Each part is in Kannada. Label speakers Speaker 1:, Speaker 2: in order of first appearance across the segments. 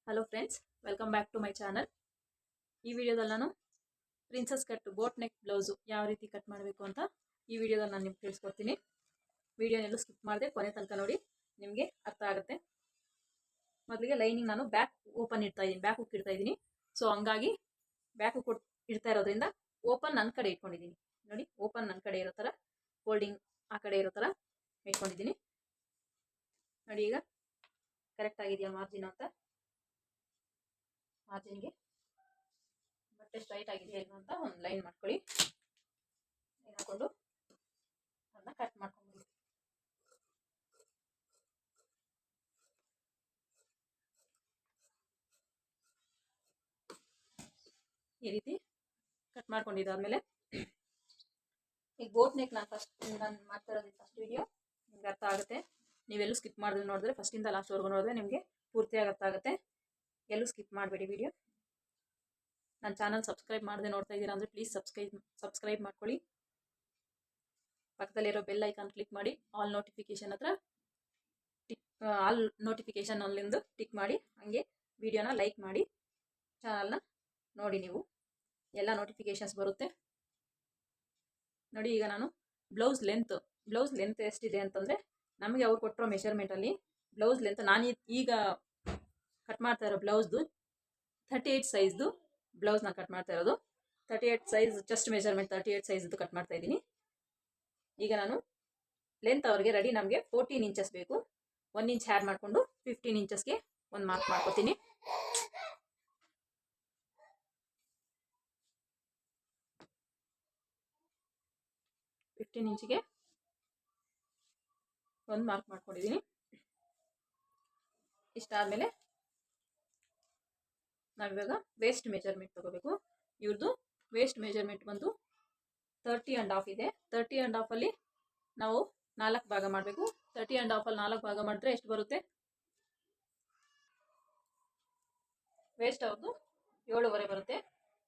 Speaker 1: Hello friends, welcome back to my channel. ಈ ವಿಡಿಯೋದಲ್ಲಿ ನಾನು princess cut boat neck blouse ಯಾವ ರೀತಿ ಕಟ್ ಮಾಡಬೇಕು ಅಂತ ಈ ವಿಡಿಯೋದಲ್ಲಿ ನಾನು ನಿಮ್ಗೆ ತಿಳಿಸ್ಕೊಡ್ತೀನಿ. ವಿಡಿಯೋನೆಲ್ಲ ಸ್ಕಿಪ್ ಮಾಡದೆ ಕೊನೆ ತನಕ ನೋಡಿ, ನಿಮಗೆ ಅರ್ಥ ಆಗುತ್ತೆ. ಮೊದಲಿಗೆ ಲೈನಿಂಗ್ ನಾನು ಬ್ಯಾಕ್ ಓಪನ್ ಇಡ್ತಾ ಇದ್ದೀನಿ, ಬ್ಯಾಕ್ ಹುಕ್ ಇಡ್ತಾ ಇದ್ದೀನಿ. ಸೊ ಹಂಗಾಗಿ ಬ್ಯಾಕ್ ಹುಕ್ ಇಡ್ತಾ ಇರೋದ್ರಿಂದ ಓಪನ್ ನನ್ನ ಕಡೆ ಇಟ್ಕೊಂಡಿದ್ದೀನಿ. ನೋಡಿ, ಓಪನ್ ನನ್ನ ಕಡೆ ಇರೋ ಥರ, ಫೋಲ್ಡಿಂಗ್ ಆ ಕಡೆ ಇರೋ ಥರ ಇಟ್ಕೊಂಡಿದ್ದೀನಿ. ನೋಡಿ, ಈಗ ಕರೆಕ್ಟ್ ಆಗಿದೆಯಾ ಮಾರ್ಜಿನ್ ಅಂತ. ಮಾರ್ಜಿನ್ಗೆ ಬಟ್ಟೆ ಸ್ಟ್ರೈಟ್ ಆಗಿದೆಯಾ ಇಲ್ಲ ಅಂತ ಒಂದು ಲೈನ್ ಮಾಡ್ಕೊಳ್ಳಿ. ಲೈನ್ ಹಾಕೊಂಡು ಅದನ್ನ ಕಟ್ ಮಾಡ್ಕೊಂಡ್ಬಿಡಿ. ಈ ರೀತಿ ಕಟ್ ಮಾಡ್ಕೊಂಡಿದ್ದಾದ್ಮೇಲೆ ಈಗ ಬೋಟ್ ನೆಕ್ ನಾನು ಮಾಡ್ತಾ ಇರೋದು ಫಸ್ಟ್ ವಿಡಿಯೋ ನಿಮ್ಗೆ ಅರ್ಥ ಆಗುತ್ತೆ. ನೀವೆಲ್ಲೂ ಸ್ಕಿಪ್ ಮಾಡಿದ್ರೆ ನೋಡಿದ್ರೆ ಫಸ್ಟಿಂದ ಲಾಸ್ಟ್ವರೆಗೂ ನೋಡಿದ್ರೆ ನಿಮಗೆ ಪೂರ್ತಿಯಾಗಿ ಅರ್ಥ ಆಗುತ್ತೆ. ಎಲ್ಲೂ ಸ್ಕಿಪ್ ಮಾಡಬೇಡಿ ವಿಡಿಯೋ. ನನ್ನ ಚಾನಲ್ ಸಬ್ಸ್ಕ್ರೈಬ್ ಮಾಡದೆ ನೋಡ್ತಾ ಇದ್ದೀರಾ ಅಂದರೆ ಪ್ಲೀಸ್ ಸಬ್ಸ್ಕ್ರೈಬ್ ಮಾಡ್ಕೊಳ್ಳಿ. ಪಕ್ಕದಲ್ಲಿರೋ ಬೆಲ್ ಐಕಾನ್ ಕ್ಲಿಕ್ ಮಾಡಿ ಆಲ್ ನೋಟಿಫಿಕೇಶನ್ ಆಲ್ ನೋಟಿಫಿಕೇಶನ್ ಅಲ್ಲಿಂದು ಟಿಕ್ ಮಾಡಿ. ಹಾಗೆ ವಿಡಿಯೋನ ಲೈಕ್ ಮಾಡಿ, ಚಾನಲ್ನ ನೋಡಿ, ನೀವು ಎಲ್ಲ ನೋಟಿಫಿಕೇಶನ್ಸ್ ಬರುತ್ತೆ. ನೋಡಿ, ಈಗ ನಾನು ಬ್ಲೌಸ್ ಲೆಂತ್ ಎಷ್ಟಿದೆ ಅಂತಂದರೆ ನಮಗೆ ಅವ್ರು ಕೊಟ್ಟಿರೋ ಮೆಷರ್ಮೆಂಟಲ್ಲಿ ಬ್ಲೌಸ್ ಲೆಂತ್ ನಾನು ಈಗ ಕಟ್ ಮಾಡ್ತಾ ಇರೋ ಬ್ಲೌಸ್ದು 38 ಸೈಜ್ದು ಬ್ಲೌಸ್ ನಾನು ಕಟ್ ಮಾಡ್ತಾ ಇರೋದು. 38 ಸೈಜ್ ಚೆಸ್ಟ್ ಮೆಷರ್ಮೆಂಟ್ 38 ಸೈಜ್ದು ಕಟ್ ಮಾಡ್ತಾ ಇದ್ದೀನಿ. ಈಗ ನಾನು ಲೆಂತ್ ಅವ್ರಿಗೆ ರೆಡಿ ನಮಗೆ 14 ಇಂಚಸ್ ಬೇಕು. 1 ಇಂಚ್ ಆ್ಯಡ್ ಮಾಡಿಕೊಂಡು 15 ಇಂಚಸ್ಗೆ ಒಂದು ಮಾರ್ಕ್ ಮಾಡ್ಕೊತೀನಿ. ಇಂಚಿಗೆ ಒಂದು ಮಾರ್ಕ್ ಮಾಡ್ಕೊಂಡಿದ್ದೀನಿ. ಇಷ್ಟಾದಮೇಲೆ ನಾವಿವಾಗ ವೇಸ್ಟ್ ಮೆಜರ್ಮೆಂಟ್ ತಗೋಬೇಕು. ಇವ್ರದ್ದು ವೇಸ್ಟ್ ಮೆಜರ್ಮೆಂಟ್ ಬಂದು 30.5 ಇದೆ. 30.5 ಅಲ್ಲಿ ನಾವು 4 ಭಾಗ ಮಾಡಬೇಕು. 30.5 ಅಲ್ಲಿ 4 ಭಾಗ ಮಾಡಿದ್ರೆ ಎಷ್ಟು ಬರುತ್ತೆ? ವೇಸ್ಟ್ ಅವ್ರದ್ದು 7.5 ಬರುತ್ತೆ.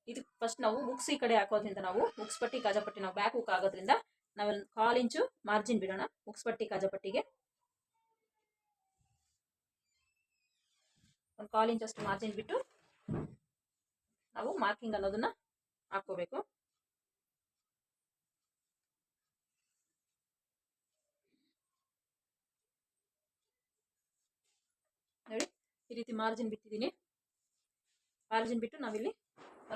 Speaker 1: ಇದು ಫಸ್ಟ್ ನಾವು ಹುಕ್ಸ್ ಈ ಕಡೆ ಹಾಕೋದ್ರಿಂದ, ನಾವು ಹುಕ್ಸ್ ಪಟ್ಟಿ ಕಾಜಾಪಟ್ಟಿ ನಾವು ಬ್ಯಾಕ್ ಹುಕ್ ಆಗೋದ್ರಿಂದ ನಾವೊಂದು 1/4 ಇಂಚು ಮಾರ್ಜಿನ್ ಬಿಡೋಣ. ಹುಕ್ಸ್ ಪಟ್ಟಿ ಕಾಜಾಪಟ್ಟಿಗೆ ಒಂದು 1/4 ಇಂಚ್ ಅಷ್ಟು ಮಾರ್ಜಿನ್ ಬಿಟ್ಟು ನಾವು ಮಾರ್ಕಿಂಗ್ ಅನ್ನೋದನ್ನ ಹಾಕೋಬೇಕು. ನೋಡಿ, ಈ ರೀತಿ ಮಾರ್ಜಿನ್ ಬಿಟ್ಟಿದ್ದೀನಿ. ಮಾರ್ಜಿನ್ ಬಿಟ್ಟು ನಾವಿಲ್ಲಿ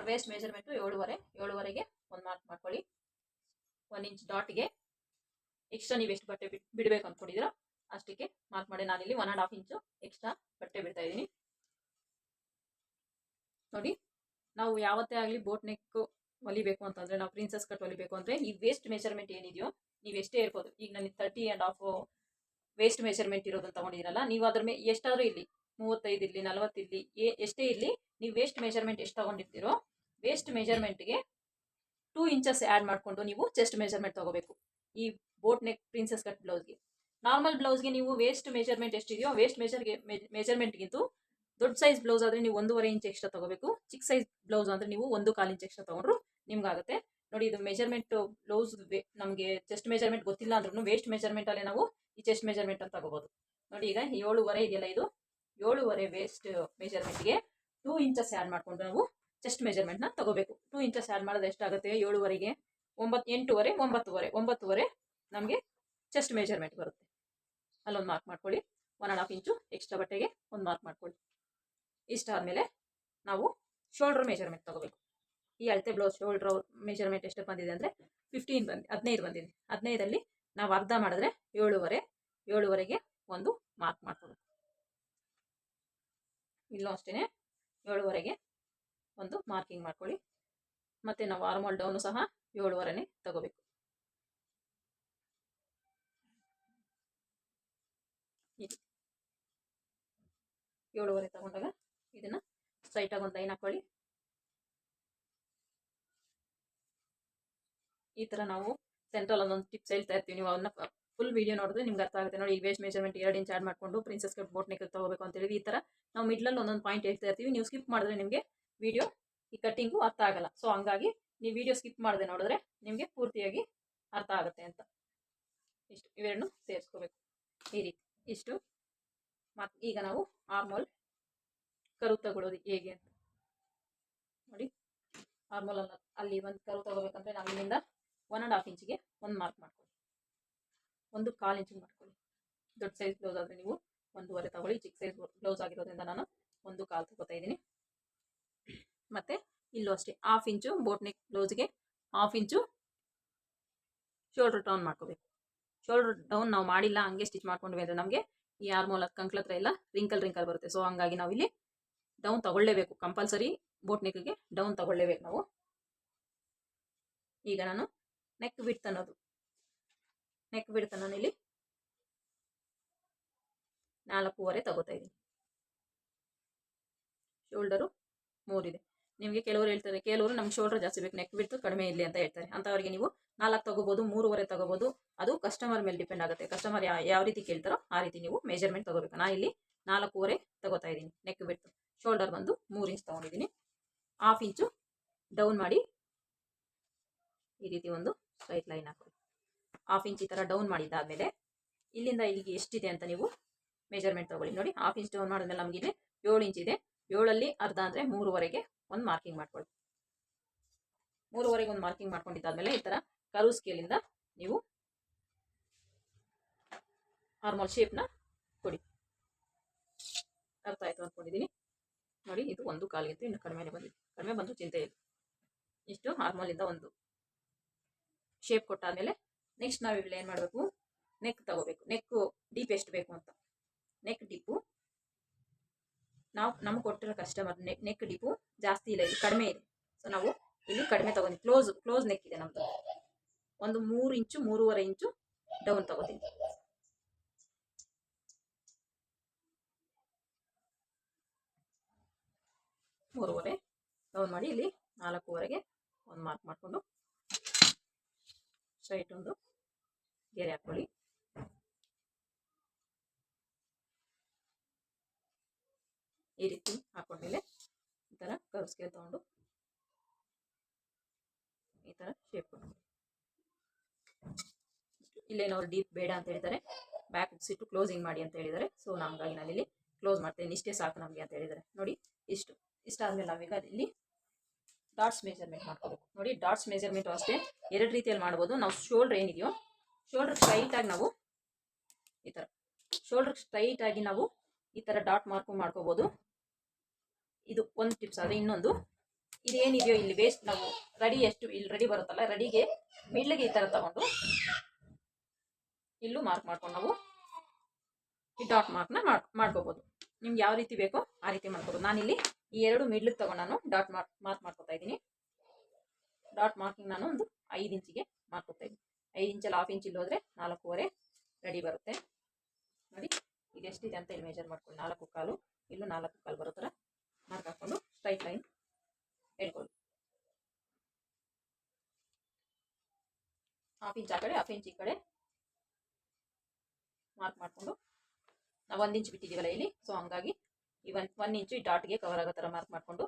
Speaker 1: ವೇಸ್ಟ್ ಮೆಜರ್ಮೆಂಟು 7.5ಗೆ ಒಂದು ಮಾರ್ಕ್ ಮಾಡ್ಕೊಳ್ಳಿ. 1 ಇಂಚ್ ಡಾಟ್ಗೆ ಎಕ್ಸ್ಟ್ರಾ ನೀವು ಎಷ್ಟು ಬಟ್ಟೆ ಬಿಡಬೇಕು ಅಂದ್ಕೊಂಡಿದ್ದೀರೋ ಅಷ್ಟಕ್ಕೆ ಮಾರ್ಕ್ ಮಾಡಿ. ನಾನಿಲ್ಲಿ 1.5 ಇಂಚು ಎಕ್ಸ್ಟ್ರಾ ಬಟ್ಟೆ ಬಿಡ್ತಾ ಇದ್ದೀನಿ. ನೋಡಿ, ನಾವು ಯಾವತ್ತೇ ಆಗಲಿ ಬೋಟ್ ನೆಕ್ ಹೊಲಿಬೇಕು ಅಂತಂದ್ರೆ, ನಾವು ಪ್ರಿನ್ಸಸ್ ಕಟ್ ಹೊಲಿಬೇಕು ಅಂದ್ರೆ ಈ ವೇಸ್ಟ್ ಮೆಜರ್ಮೆಂಟ್ ಏನಿದೆಯೋ ನೀವು ಎಷ್ಟೇ ಇರ್ಬೋದು. ಈಗ ನನಗೆ 30.5 ವೇಸ್ಟ್ ಮೆಜರ್ಮೆಂಟ್ ಇರೋದನ್ನ ತಗೊಂಡಿದ್ದೀರಲ್ಲ, ನೀವು ಅದ್ರ ಮೇಲೆ ಎಷ್ಟಾದ್ರೂ ಇರಲಿ, 35 ಇರಲಿ, 40 ಇರಲಿ, ಎಷ್ಟೇ ಇರಲಿ, ನೀವು ವೇಸ್ಟ್ ಮೆಜರ್ಮೆಂಟ್ ಎಷ್ಟು ತಗೊಂಡಿರ್ತೀರೋ ವೇಸ್ಟ್ ಮೆಜರ್ಮೆಂಟ್ಗೆ 2 ಇಂಚಸ್ ಆ್ಯಡ್ ಮಾಡಿಕೊಂಡು ನೀವು ಚೆಸ್ಟ್ ಮೆಜರ್ಮೆಂಟ್ ತಗೋಬೇಕು. ಈ ಬೋಟ್ ನೆಕ್ ಪ್ರಿನ್ಸಸ್ ಕಟ್ ಬ್ಲೌಸ್ಗೆ, ನಾರ್ಮಲ್ ಬ್ಲೌಸ್ಗೆ ನೀವು ವೇಸ್ಟ್ ಮೆಜರ್ಮೆಂಟ್ ಎಷ್ಟಿದೆಯೋ ವೇಸ್ಟ್ ಮೆಜರ್ಮೆಂಟ್ಗಿಂತೂ ದೊಡ್ಡ ಸೈಜ್ ಬ್ಲೌಸ್ ಆದರೆ ನೀವು 1.5 ಇಂಚ್ ಎಕ್ಸ್ಟ್ರಾ ತಗೋಬೇಕು. ಚಿಕ್ಕ ಸೈಜ್ ಬ್ಲೌಸ್ ಅಂದರೆ ನೀವು 1.25 ಇಂಚ್ ಎಕ್ಸ್ಟ್ರಾ ತಗೊಂಡ್ರು ನಿಮ್ಗಾಗುತ್ತೆ. ನೋಡಿ, ಇದು ಮೆಜರ್ಮೆಂಟ್ ಬ್ಲೌಸ್ ನಮಗೆ ಚೆಸ್ಟ್ ಮೆಜರ್ಮೆಂಟ್ ಗೊತ್ತಿಲ್ಲ ಅಂದ್ರೂ ವೇಸ್ಟ್ ಮೆಜರ್ಮೆಂಟ್ ಅಲ್ಲೇ ನಾವು ಈ ಚೆಸ್ಟ್ ಮೆಜರ್ಮೆಂಟ್ ಅಂತ ತಗೋಬಹುದು. ನೋಡಿ, ಈಗ 7.5 ಇದೆಯಲ್ಲ, ಇದು 7.5 ವೇಸ್ಟ್ ಮೆಜರ್ಮೆಂಟ್ಗೆ 2 ಇಂಚಸ್ ಆ್ಯಡ್ ಮಾಡ್ಕೊಂಡು ನಾವು ಚೆಸ್ಟ್ ಮೆಜರ್ಮೆಂಟ್ನ ತಗೋಬೇಕು. 2 ಇಂಚಸ್ ಆ್ಯಡ್ ಮಾಡೋದು ಎಷ್ಟಾಗುತ್ತೆ? 7.5ಗೆ 9.5 ನಮಗೆ ಚೆಸ್ಟ್ ಮೆಜರ್ಮೆಂಟ್ ಬರುತ್ತೆ. ಅಲ್ಲೊಂದು ಮಾರ್ಕ್ ಮಾಡ್ಕೊಳ್ಳಿ. 1.5 ಇಂಚು ಎಕ್ಸ್ಟ್ರಾ ಬಟ್ಟೆಗೆ ಒಂದು ಮಾರ್ಕ್ ಮಾಡ್ಕೊಳ್ಳಿ. ಇಷ್ಟ ಆದಮೇಲೆ ನಾವು ಶೋಲ್ಡರ್ ಮೆಜರ್ಮೆಂಟ್ ತಗೋಬೇಕು. ಈ ಅಳತೆ ಬ್ಲೌಸ್ ಶೋಲ್ಡರ್ ಮೆಜರ್ಮೆಂಟ್ ಎಷ್ಟು ಬಂದಿದೆ ಅಂದರೆ 15 ಬಂದಿದೆ. 15ಅಲ್ಲಿ ನಾವು ಅರ್ಧ ಮಾಡಿದ್ರೆ 7.5ಗೆ ಒಂದು ಮಾರ್ಕ್ ಮಾಡ್ಕೋಬೇಕು. ಇಲ್ಲೂ ಅಷ್ಟೇ 7.5ಗೆ ಒಂದು ಮಾರ್ಕಿಂಗ್ ಮಾಡ್ಕೊಳ್ಳಿ. ಮತ್ತೆ ನಾವು ಆರ್ಮೋಲ್ ಡೌನು ಸಹ 7.5ನೇ ತಗೋಬೇಕು. ಈ 7.5 ತಗೊಂಡಾಗ ಇದನ್ನ ಸ್ಟ್ರೈಟಾಗಿ ಒಂದು ಲೈನ್ ಹಾಕೊಳ್ಳಿ. ಈ ಥರ ನಾವು ಸೆಂಟ್ರಲ್ ಒಂದೊಂದು ಟಿಪ್ಸ್ ಹೇಳ್ತಾ ಇರ್ತೀವಿ. ನೀವು ಅವನ್ನ ಫುಲ್ ವಿಡಿಯೋ ನೋಡಿದ್ರೆ ನಿಮ್ಗೆ ಅರ್ಥ ಆಗುತ್ತೆ. ನೋಡಿ, ಈ ವೇಸ್ಟ್ ಮೆಜರ್ಮೆಂಟ್ 2 ಇಂಚ್ ಆ್ಯಡ್ ಮಾಡಿಕೊಂಡು ಪ್ರಿನ್ಸಸ್ ಕಟ್ ಬೋಟ್ ನೆಕ್ ತಗೋಬೇಕು ಅಂತ ಹೇಳಿ ಈ ಥರ ನಾವು ಮಿಡ್ಲಲ್ಲಿ ಒಂದೊಂದು ಪಾಯಿಂಟ್ ಹೇಳ್ತಾ ಇರ್ತೀವಿ. ನೀವು ಸ್ಕಿಪ್ ಮಾಡಿದ್ರೆ ನಿಮಗೆ ವಿಡಿಯೋ ಈ ಕಟ್ಟಿಂಗು ಅರ್ಥ ಆಗಲ್ಲ. ಸೊ ಹಂಗಾಗಿ ನೀವು ವಿಡಿಯೋ ಸ್ಕಿಪ್ ಮಾಡದೆ ನೋಡಿದ್ರೆ ನಿಮಗೆ ಪೂರ್ತಿಯಾಗಿ ಅರ್ಥ ಆಗುತ್ತೆ ಅಂತ. ಇಷ್ಟು ಇವೆರಡನ್ನು ಸೇರಿಸ್ಕೋಬೇಕು ಈ ರೀತಿ. ಇಷ್ಟು ಈಗ ನಾವು ಆರ್ಮೋಲ್ ಕರು ತಗೊಳ್ಳೋದು ಹೇಗೆ ಅಂತ ನೋಡಿ. ಆರ್ಮಲ್ ಅಲ್ಲಿ ಒಂದು ಕರು ತಗೋಬೇಕಂದ್ರೆ ನಾವು ಇಲ್ಲಿಂದ 1.5 ಇಂಚಿಗೆ ಒಂದು ಮಾರ್ಕ್ ಮಾಡ್ಕೊಳ್ಳಿ, 1/4 ಇಂಚಿಗೆ ಮಾಡ್ಕೊಳ್ಳಿ. ದೊಡ್ಡ ಸೈಜ್ ಬ್ಲೌಸ್ ಆದರೆ ನೀವು 1.5 ತಗೊಳ್ಳಿ. ಚಿಕ್ಕ ಸೈಜ್ ಬ್ಲೌಸ್ ಆಗಿರೋದ್ರಿಂದ ನಾನು 1/4 ತಗೋತಾ ಇದ್ದೀನಿ. ಮತ್ತೆ ಇಲ್ಲೂ ಅಷ್ಟೇ 1/2 ಇಂಚು ಬೋಟ್ ನೆಕ್ ಬ್ಲೌಸ್ಗೆ 1/2 ಇಂಚು ಶೋಲ್ಡರ್ ಡೌನ್ ಮಾಡ್ಕೋಬೇಕು. ಶೋಲ್ಡರ್ ಡೌನ್ ನಾವು ಮಾಡಿಲ್ಲ, ಹಂಗೆ ಸ್ಟಿಚ್ ಮಾಡ್ಕೊಂಡ್ವಿ ಅಂದರೆ ನಮಗೆ ಈ ಆರ್ಮೋಲ್ ಕಂಕ್ಳ ಹತ್ರ ಎಲ್ಲ ರಿಂಕಲ್ ಬರುತ್ತೆ. ಸೊ ಹಂಗಾಗಿ ನಾವು ಇಲ್ಲಿ ಡೌನ್ ತಗೊಳ್ಳೇಬೇಕು, ಕಂಪಲ್ಸರಿ ಬೋಟ್ ನೆಕ್ಗೆ ಡೌನ್ ತಗೊಳ್ಳೇಬೇಕು ನಾವು. ಈಗ ನಾನು ನೆಕ್ ಬಿಡ್ತ್ ಅನ್ನೋದು ನಾನು ಇಲ್ಲಿ 4.5 ತಗೋತಾ ಇದ್ದೀನಿ. ಶೋಲ್ಡರು 3 ಇದೆ. ನಿಮಗೆ ಕೆಲವರು ಹೇಳ್ತಾರೆ, ಕೆಲವರು ನಮ್ಗೆ ಶೋಲ್ಡರ್ ಜಾಸ್ತಿ ಬೇಕು, ನೆಕ್ ಬಿಡ್ತು ಕಡಿಮೆ ಇರಲಿ ಅಂತ ಹೇಳ್ತಾರೆ. ಅಂಥವ್ರಿಗೆ ನೀವು 4 ತಗೋಬೋದು, 3.5 ತಗೋಬೋದು. ಅದು ಕಸ್ಟಮರ್ ಮೇಲೆ ಡಿಪೆಂಡ್ ಆಗುತ್ತೆ. ಕಸ್ಟಮರ್ ಯಾವ ರೀತಿ ಕೇಳ್ತಾರೋ ಆ ರೀತಿ ನೀವು ಮೆಜರ್ಮೆಂಟ್ ತಗೋಬೇಕು. ನಾನು ಇಲ್ಲಿ 4.5 ತಗೋತಾ ಇದ್ದೀನಿ. ನೆಕ್ ಬಿಡ್ತು ಶೋಲ್ಡರ್ ಬಂದು 3 ಇಂಚ್ ತಗೊಂಡಿದ್ದೀನಿ. 1/2 ಇಂಚು ಡೌನ್ ಮಾಡಿ ಈ ರೀತಿ ಒಂದು ಸ್ಟ್ರೈಟ್ ಲೈನ್ ಹಾಕಿ 1/2 ಇಂಚ್ ಈ ಥರ ಡೌನ್ ಮಾಡಿದ್ದಾದಮೇಲೆ ಇಲ್ಲಿಂದ ಇಲ್ಲಿಗೆ ಎಷ್ಟಿದೆ ಅಂತ ನೀವು ಮೆಜರ್ಮೆಂಟ್ ತಗೊಳ್ಳಿ. ನೋಡಿ 1/2 ಇಂಚ್ ಡೌನ್ ಮಾಡಿದ್ಮೇಲೆ ನಮಗೆ ಇಲ್ಲಿ 7 ಇಂಚ್ ಇದೆ. 7ಅಲ್ಲಿ ಅರ್ಧ ಅಂದರೆ 3.5ಗೆ ಒಂದು ಮಾರ್ಕಿಂಗ್ ಮಾಡ್ಕೊಳ್ಳಿ. 3.5ಗೆ ಒಂದು ಮಾರ್ಕಿಂಗ್ ಮಾಡ್ಕೊಂಡಿದ್ದಾದ್ಮೇಲೆ ಈ ಥರ ಕರು ಸ್ಕೇಲಿಂದ ನೀವು ಆರ್ಮಲ್ ಶೇಪ್ನ ಕೊಡಿ. ಅರ್ಥ ಆಯಿತು ಅಂದ್ಕೊಂಡಿದ್ದೀನಿ. ನೋಡಿ ಇದು 1/4ಗಿಂತ ಇನ್ನು ಕಡಿಮೆ ಬಂದಿದೆ. ಕಡಿಮೆ ಬಂದರೂ ಚಿಂತೆ ಇಲ್ಲ. ಇಷ್ಟು ಆರ್ಮಲಿಂದ ಒಂದು ಶೇಪ್ ಕೊಟ್ಟಾದ್ಮೇಲೆ ನೆಕ್ಸ್ಟ್ ನಾವು ಇಲ್ಲಿ ಏನು ಮಾಡಬೇಕು, ನೆಕ್ ತಗೋಬೇಕು. ನೆಕ್ಕು ಡೀಪ್ ಎಷ್ಟು ಬೇಕು ಅಂತ ನೆಕ್ ಡೀಪು ನಾವು ನಮ್ಗೆ ಕೊಟ್ಟಿರೋ ಕಸ್ಟಮರ್ ನೆಕ್ ಡೀಪು ಜಾಸ್ತಿ ಇಲ್ಲ, ಇದು ಕಡಿಮೆ ಇದೆ. ಸೊ ನಾವು ಇಲ್ಲಿ ಕಡಿಮೆ ತಗೊಂಡು ಕ್ಲೋಸ್ ನೆಕ್ ಇದೆ ನಮ್ದು. ಒಂದು 3 ಇಂಚು 3.5 ಇಂಚು ಡೌನ್ ತಗೋತೀನಿ. ಮೂರುವರೆ ಡೌನ್ ಮಾಡಿ ಇಲ್ಲಿ 4.5ಗೆ ಒಂದು ಮಾರ್ಕ್ ಮಾಡಿಕೊಂಡು ಸ್ಟ್ರೈಟ್ ಒಂದು ಗೆರೆ ಹಾಕೊಳ್ಳಿ. ಈ ರೀತಿ ಹಾಕೊಂಡ್ಮೇಲೆ ಈ ಥರ ಕರ್ವ್ ಸ್ಕೇಲ್ ತಗೊಂಡು ಈ ಥರ ಶೇಪ್ ಕೊಡಿ. ಇಲ್ಲೇನವ್ರು ಡೀಪ್ ಬೇಡ ಅಂತ ಹೇಳಿದ್ದಾರೆ, ಬ್ಯಾಕ್ ಸಿಟ್ಟು ಕ್ಲೋಸಿಂಗ್ ಮಾಡಿ ಅಂತ ಹೇಳಿದ್ದಾರೆ. ಸೊ ನಮಗಾಗಿ ನಾನು ಇಲ್ಲಿ ಕ್ಲೋಸ್ ಮಾಡ್ತೇನೆ, ಇಷ್ಟೇ ಸಾಕು ನಮಗೆ ಅಂತ ಹೇಳಿದ್ದಾರೆ. ನೋಡಿ ಇಷ್ಟಾದ್ಮೇಲೆ ನಾವೀಗ ಇಲ್ಲಿ ಡಾಟ್ಸ್ ಮೆಜರ್ಮೆಂಟ್ ಮಾಡ್ಕೋಬೇಕು. ನೋಡಿ ಡಾಟ್ಸ್ ಮೆಜರ್ಮೆಂಟ್ ಅಷ್ಟೇ 2 ರೀತಿಯಲ್ಲಿ ಮಾಡ್ಬೋದು. ನಾವು ಶೋಲ್ಡರ್ ಏನಿದೆಯೋ ಶೋಲ್ಡರ್ ಸ್ಟ್ರೈಟಾಗಿ ನಾವು ಈ ಥರ ಶೋಲ್ಡರ್ ಸ್ಟ್ರೈಟಾಗಿ ನಾವು ಈ ಥರ ಡಾಟ್ ಮಾಡ್ಕೋಬೋದು. ಇದು ಒಂದು ಟಿಪ್ಸ್. ಆದರೆ ಇನ್ನೊಂದು ಇದೇನಿದೆಯೋ ಇಲ್ಲಿ ವೇಸ್ಟ್ ನಾವು ಎಷ್ಟು ಇಲ್ಲಿ ರೆಡಿ ಬರುತ್ತಲ್ಲ, ರೆಡಿಗೆ ಮಿಡ್ಲಿಗೆ ಈ ಥರ ತಗೊಂಡು ಇಲ್ಲೂ ಮಾರ್ಕ್ ಮಾಡ್ಕೊಂಡು ನಾವು ಈ ಡಾಟ್ ಮಾರ್ಕ್ನ ಮಾಡ್ಕೋಬೋದು. ನಿಮ್ಗೆ ಯಾವ ರೀತಿ ಬೇಕೋ ಆ ರೀತಿ ಮಾಡ್ಕೋಬೋದು. ನಾನಿಲ್ಲಿ ಈ 2 ಮಿಡ್ಲಿಗೆ ತಗೊಂಡು ನಾನು ಡಾಟ್ ಮಾರ್ಕ್ ಮಾಡ್ಕೊತಾ ಇದ್ದೀನಿ. ಡಾಟ್ ಮಾರ್ಕಿಂಗ್ ನಾನು ಒಂದು 5 ಇಂಚಿಗೆ ಮಾಡ್ಕೊತಾ ಇದ್ದೀನಿ. 5 ಇಂಚಲ್ಲಿ 1/2 ಇಂಚ್ ಇಲ್ಲಿ ಹೋದರೆ 4.5 ರೆಡಿ ಬರುತ್ತೆ. ನೋಡಿ ಈಗ ಎಷ್ಟಿದೆ ಅಂತ ಇಲ್ಲಿ ಮೆಜರ್ ಮಾಡ್ಕೊಳ್ಳಿ. 4.25 ಇಲ್ಲೂ 4.25 ಬರೋ ಥರ ಮಾರ್ಕ್ ಹಾಕ್ಕೊಂಡು ಸ್ಟ್ರೈಟ್ ಲೈನ್ ಹೇಳ್ಕೊಳ್ಳಿ. 1/2 ಇಂಚ್ ಆ ಕಡೆ 1/2 ಇಂಚ್ ಈ ಕಡೆ ಮಾರ್ಕ್ ಮಾಡಿಕೊಂಡು ನಾವು 1 ಇಂಚ್ ಬಿಟ್ಟಿದ್ದೀವಲ್ಲ ಇಲ್ಲಿ, ಸೊ ಹಂಗಾಗಿ ಈ 1 ಇಂಚು ಈ ಡಾಟ್ಗೆ ಕವರ್ ಆಗೋ ಥರ ಮಾರ್ಕ್ ಮಾಡಿಕೊಂಡು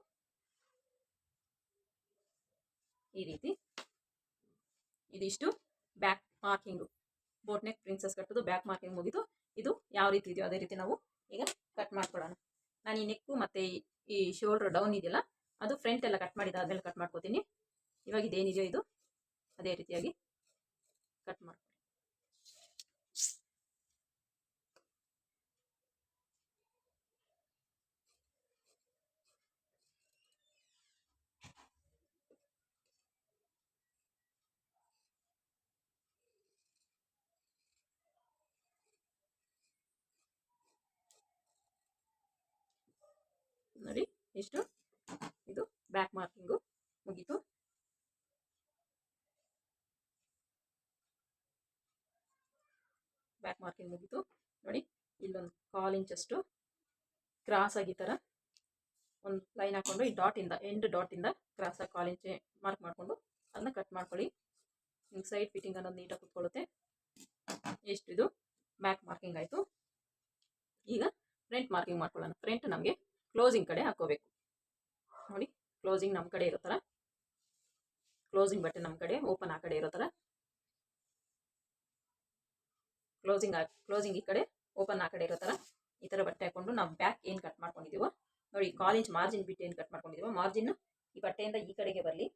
Speaker 1: ಈ ರೀತಿ ಇದಿಷ್ಟು back marking. Boat neck princess ಕಟ್ಟೋದು ಬ್ಯಾಕ್ ಮಾರ್ಕಿಂಗ್ ಮುಗಿದು. ಇದು ಯಾವ ರೀತಿ ಇದೆಯೋ ಅದೇ ರೀತಿ ನಾವು ಈಗ ಕಟ್ ಮಾಡ್ಕೊಳ್ಳೋಣ. ನಾನು ಈ ನೆಕ್ಕು ಮತ್ತು ಈ ಶೋಲ್ಡರ್ ಡೌನ್ ಇದೆಯಲ್ಲ ಅದು ಫ್ರಂಟ್ ಎಲ್ಲ ಕಟ್ ಮಾಡಿದಾದ್ಮೇಲೆ ಕಟ್ ಮಾಡ್ಕೋತೀನಿ. ಇವಾಗ ಇದೇನಿದೆಯೋ ಇದು ಅದೇ ರೀತಿಯಾಗಿ ಕಟ್ ಮಾಡ್ಕೊಳ್ಳಿ. ನೋಡಿ ಇಷ್ಟು ಇದು ಬ್ಯಾಕ್ ಮಾರ್ಕಿಂಗು ಮುಗೀತು. ಬ್ಯಾಕ್ ಮಾರ್ಕಿಂಗ್ ಮುಗೀತು. ನೋಡಿ ಇಲ್ಲೊಂದು 1/4 ಇಂಚಷ್ಟು ಕ್ರಾಸ್ ಆಗಿ ಈ ಥರ ಒಂದು ಲೈನ್ ಹಾಕ್ಕೊಂಡು ಈ ಡಾಟಿಂದ ಡಾಟಿಂದ ಕ್ರಾಸ್ ಆಗಿ 1/4 ಇಂಚ್ ಮಾರ್ಕ್ ಮಾಡಿಕೊಂಡು ಅದನ್ನ ಕಟ್ ಮಾಡ್ಕೊಳ್ಳಿ. ನಿಮ್ಗೆ ಸೈಡ್ ಫಿಟ್ಟಿಂಗ್ ಅನ್ನೋದು ನೀಟಾಗಿ ಕುತ್ಕೊಳ್ಳುತ್ತೆ. ಎಷ್ಟು ಇದು ಬ್ಯಾಕ್ ಮಾರ್ಕಿಂಗ್ ಆಯಿತು. ಈಗ ಫ್ರಂಟ್ ಮಾರ್ಕಿಂಗ್ ಮಾಡ್ಕೊಳ್ಳೋಣ. ಫ್ರಂಟ್ ನಮಗೆ ಕ್ಲೋಸಿಂಗ್ ಕಡೆ ಹಾಕೋಬೇಕು. ನೋಡಿ ಕ್ಲೋಸಿಂಗ್ ನಮ್ಮ ಕಡೆ ಇರೋ ಥರ, ಕ್ಲೋಸಿಂಗ್ ಬಟ್ಟೆ ನಮ್ಮ ಕಡೆ, ಓಪನ್ ಆ ಕಡೆ ಇರೋ ಥರ, ಕ್ಲೋಸಿಂಗ್ ಈ ಕಡೆ, ಓಪನ್ ಆ ಕಡೆ ಇರೋ ಥರ ಈ ಥರ ಬಟ್ಟೆ ಹಾಕೊಂಡು ನಾವು ಬ್ಯಾಕ್ ಏನು ಕಟ್ ಮಾಡ್ಕೊಂಡಿದ್ದೀವೋ ನೋಡಿ 1/4 ಇಂಚ್ ಮಾರ್ಜಿನ್ ಬಿಟ್ಟು ಏನು ಕಟ್ ಮಾಡ್ಕೊಂಡಿದ್ದೀವೋ ಮಾರ್ಜಿನ್ ಈ ಬಟ್ಟೆಯಿಂದ ಈ ಕಡೆಗೆ ಬರಲಿ.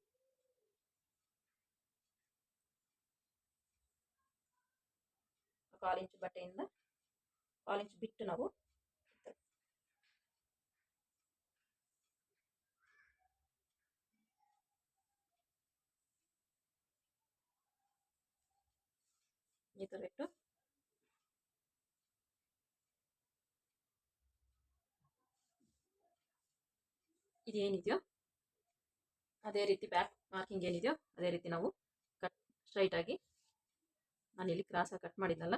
Speaker 1: ಕಾಲು ಇಂಚ್ ಬಟ್ಟೆಯಿಂದ 1/4 ಇಂಚ್ ಬಿಟ್ಟು ನಾವು ಈ ಥರ ಇಟ್ಟು ಇದೇನಿದೆಯೋ ಅದೇ ರೀತಿ ಬ್ಯಾಕ್ ಮಾರ್ಕಿಂಗ್ ಏನಿದೆಯೋ ಅದೇ ರೀತಿ ನಾವು ಕಟ್ ಸ್ಟ್ರೈಟ್ ಆಗಿ ನಾನಿಲ್ಲಿ ಕ್ರಾಸಾಗಿ ಕಟ್ ಮಾಡಿದ್ನಲ್ಲ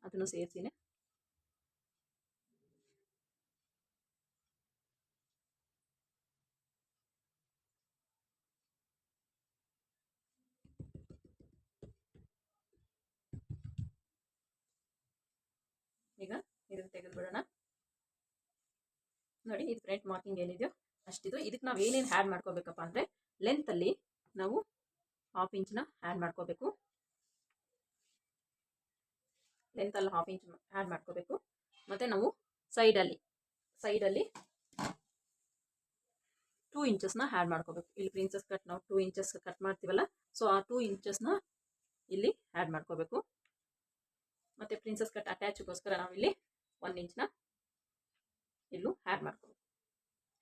Speaker 1: ಅದನ್ನು ಸೇರಿಸಿನೇ ಈಗ ಇದನ್ನು ತೆಗೆದು ಬಿಡೋಣ. ನೋಡಿ ಇದು ಫ್ರಂಟ್ ಮಾರ್ಕಿಂಗ್ ಏನಿದೆಯೋ ಅಷ್ಟಿದು. ಇದಕ್ಕೆ ನಾವು ಏನೇನು ಆ್ಯಡ್ ಮಾಡ್ಕೋಬೇಕಪ್ಪ ಅಂದರೆ ಲೆಂತಲ್ಲಿ ನಾವು 1/2 ಇಂಚನ್ನ ಆ್ಯಡ್ ಮಾಡ್ಕೋಬೇಕು. ಲೆಂತಲ್ಲಿ 1/2 ಇಂಚ್ ಆ್ಯಡ್ ಮಾಡ್ಕೋಬೇಕು. ಮತ್ತು ನಾವು ಸೈಡಲ್ಲಿ 2 ಇಂಚಸ್ನ ಆ್ಯಡ್ ಮಾಡ್ಕೋಬೇಕು. ಇಲ್ಲಿ ಪ್ರಿನ್ಸಸ್ ಕಟ್ ನಾವು 2 ಇಂಚಸ್ ಕಟ್ ಮಾಡ್ತೀವಲ್ಲ, ಸೊ ಆ 2 ಇಂಚಸ್ನ ಇಲ್ಲಿ ಆ್ಯಡ್ ಮಾಡ್ಕೋಬೇಕು. ಮತ್ತು ಪ್ರಿನ್ಸಸ್ ಕಟ್ ಅಟ್ಯಾಚ್ಗೋಸ್ಕರ ನಾವಿಲ್ಲಿ 1 ಇಂಚ್ನ ಇಲ್ಲೂ ಆ್ಯಡ್ ಮಾಡ್ಕೋಬೇಕು.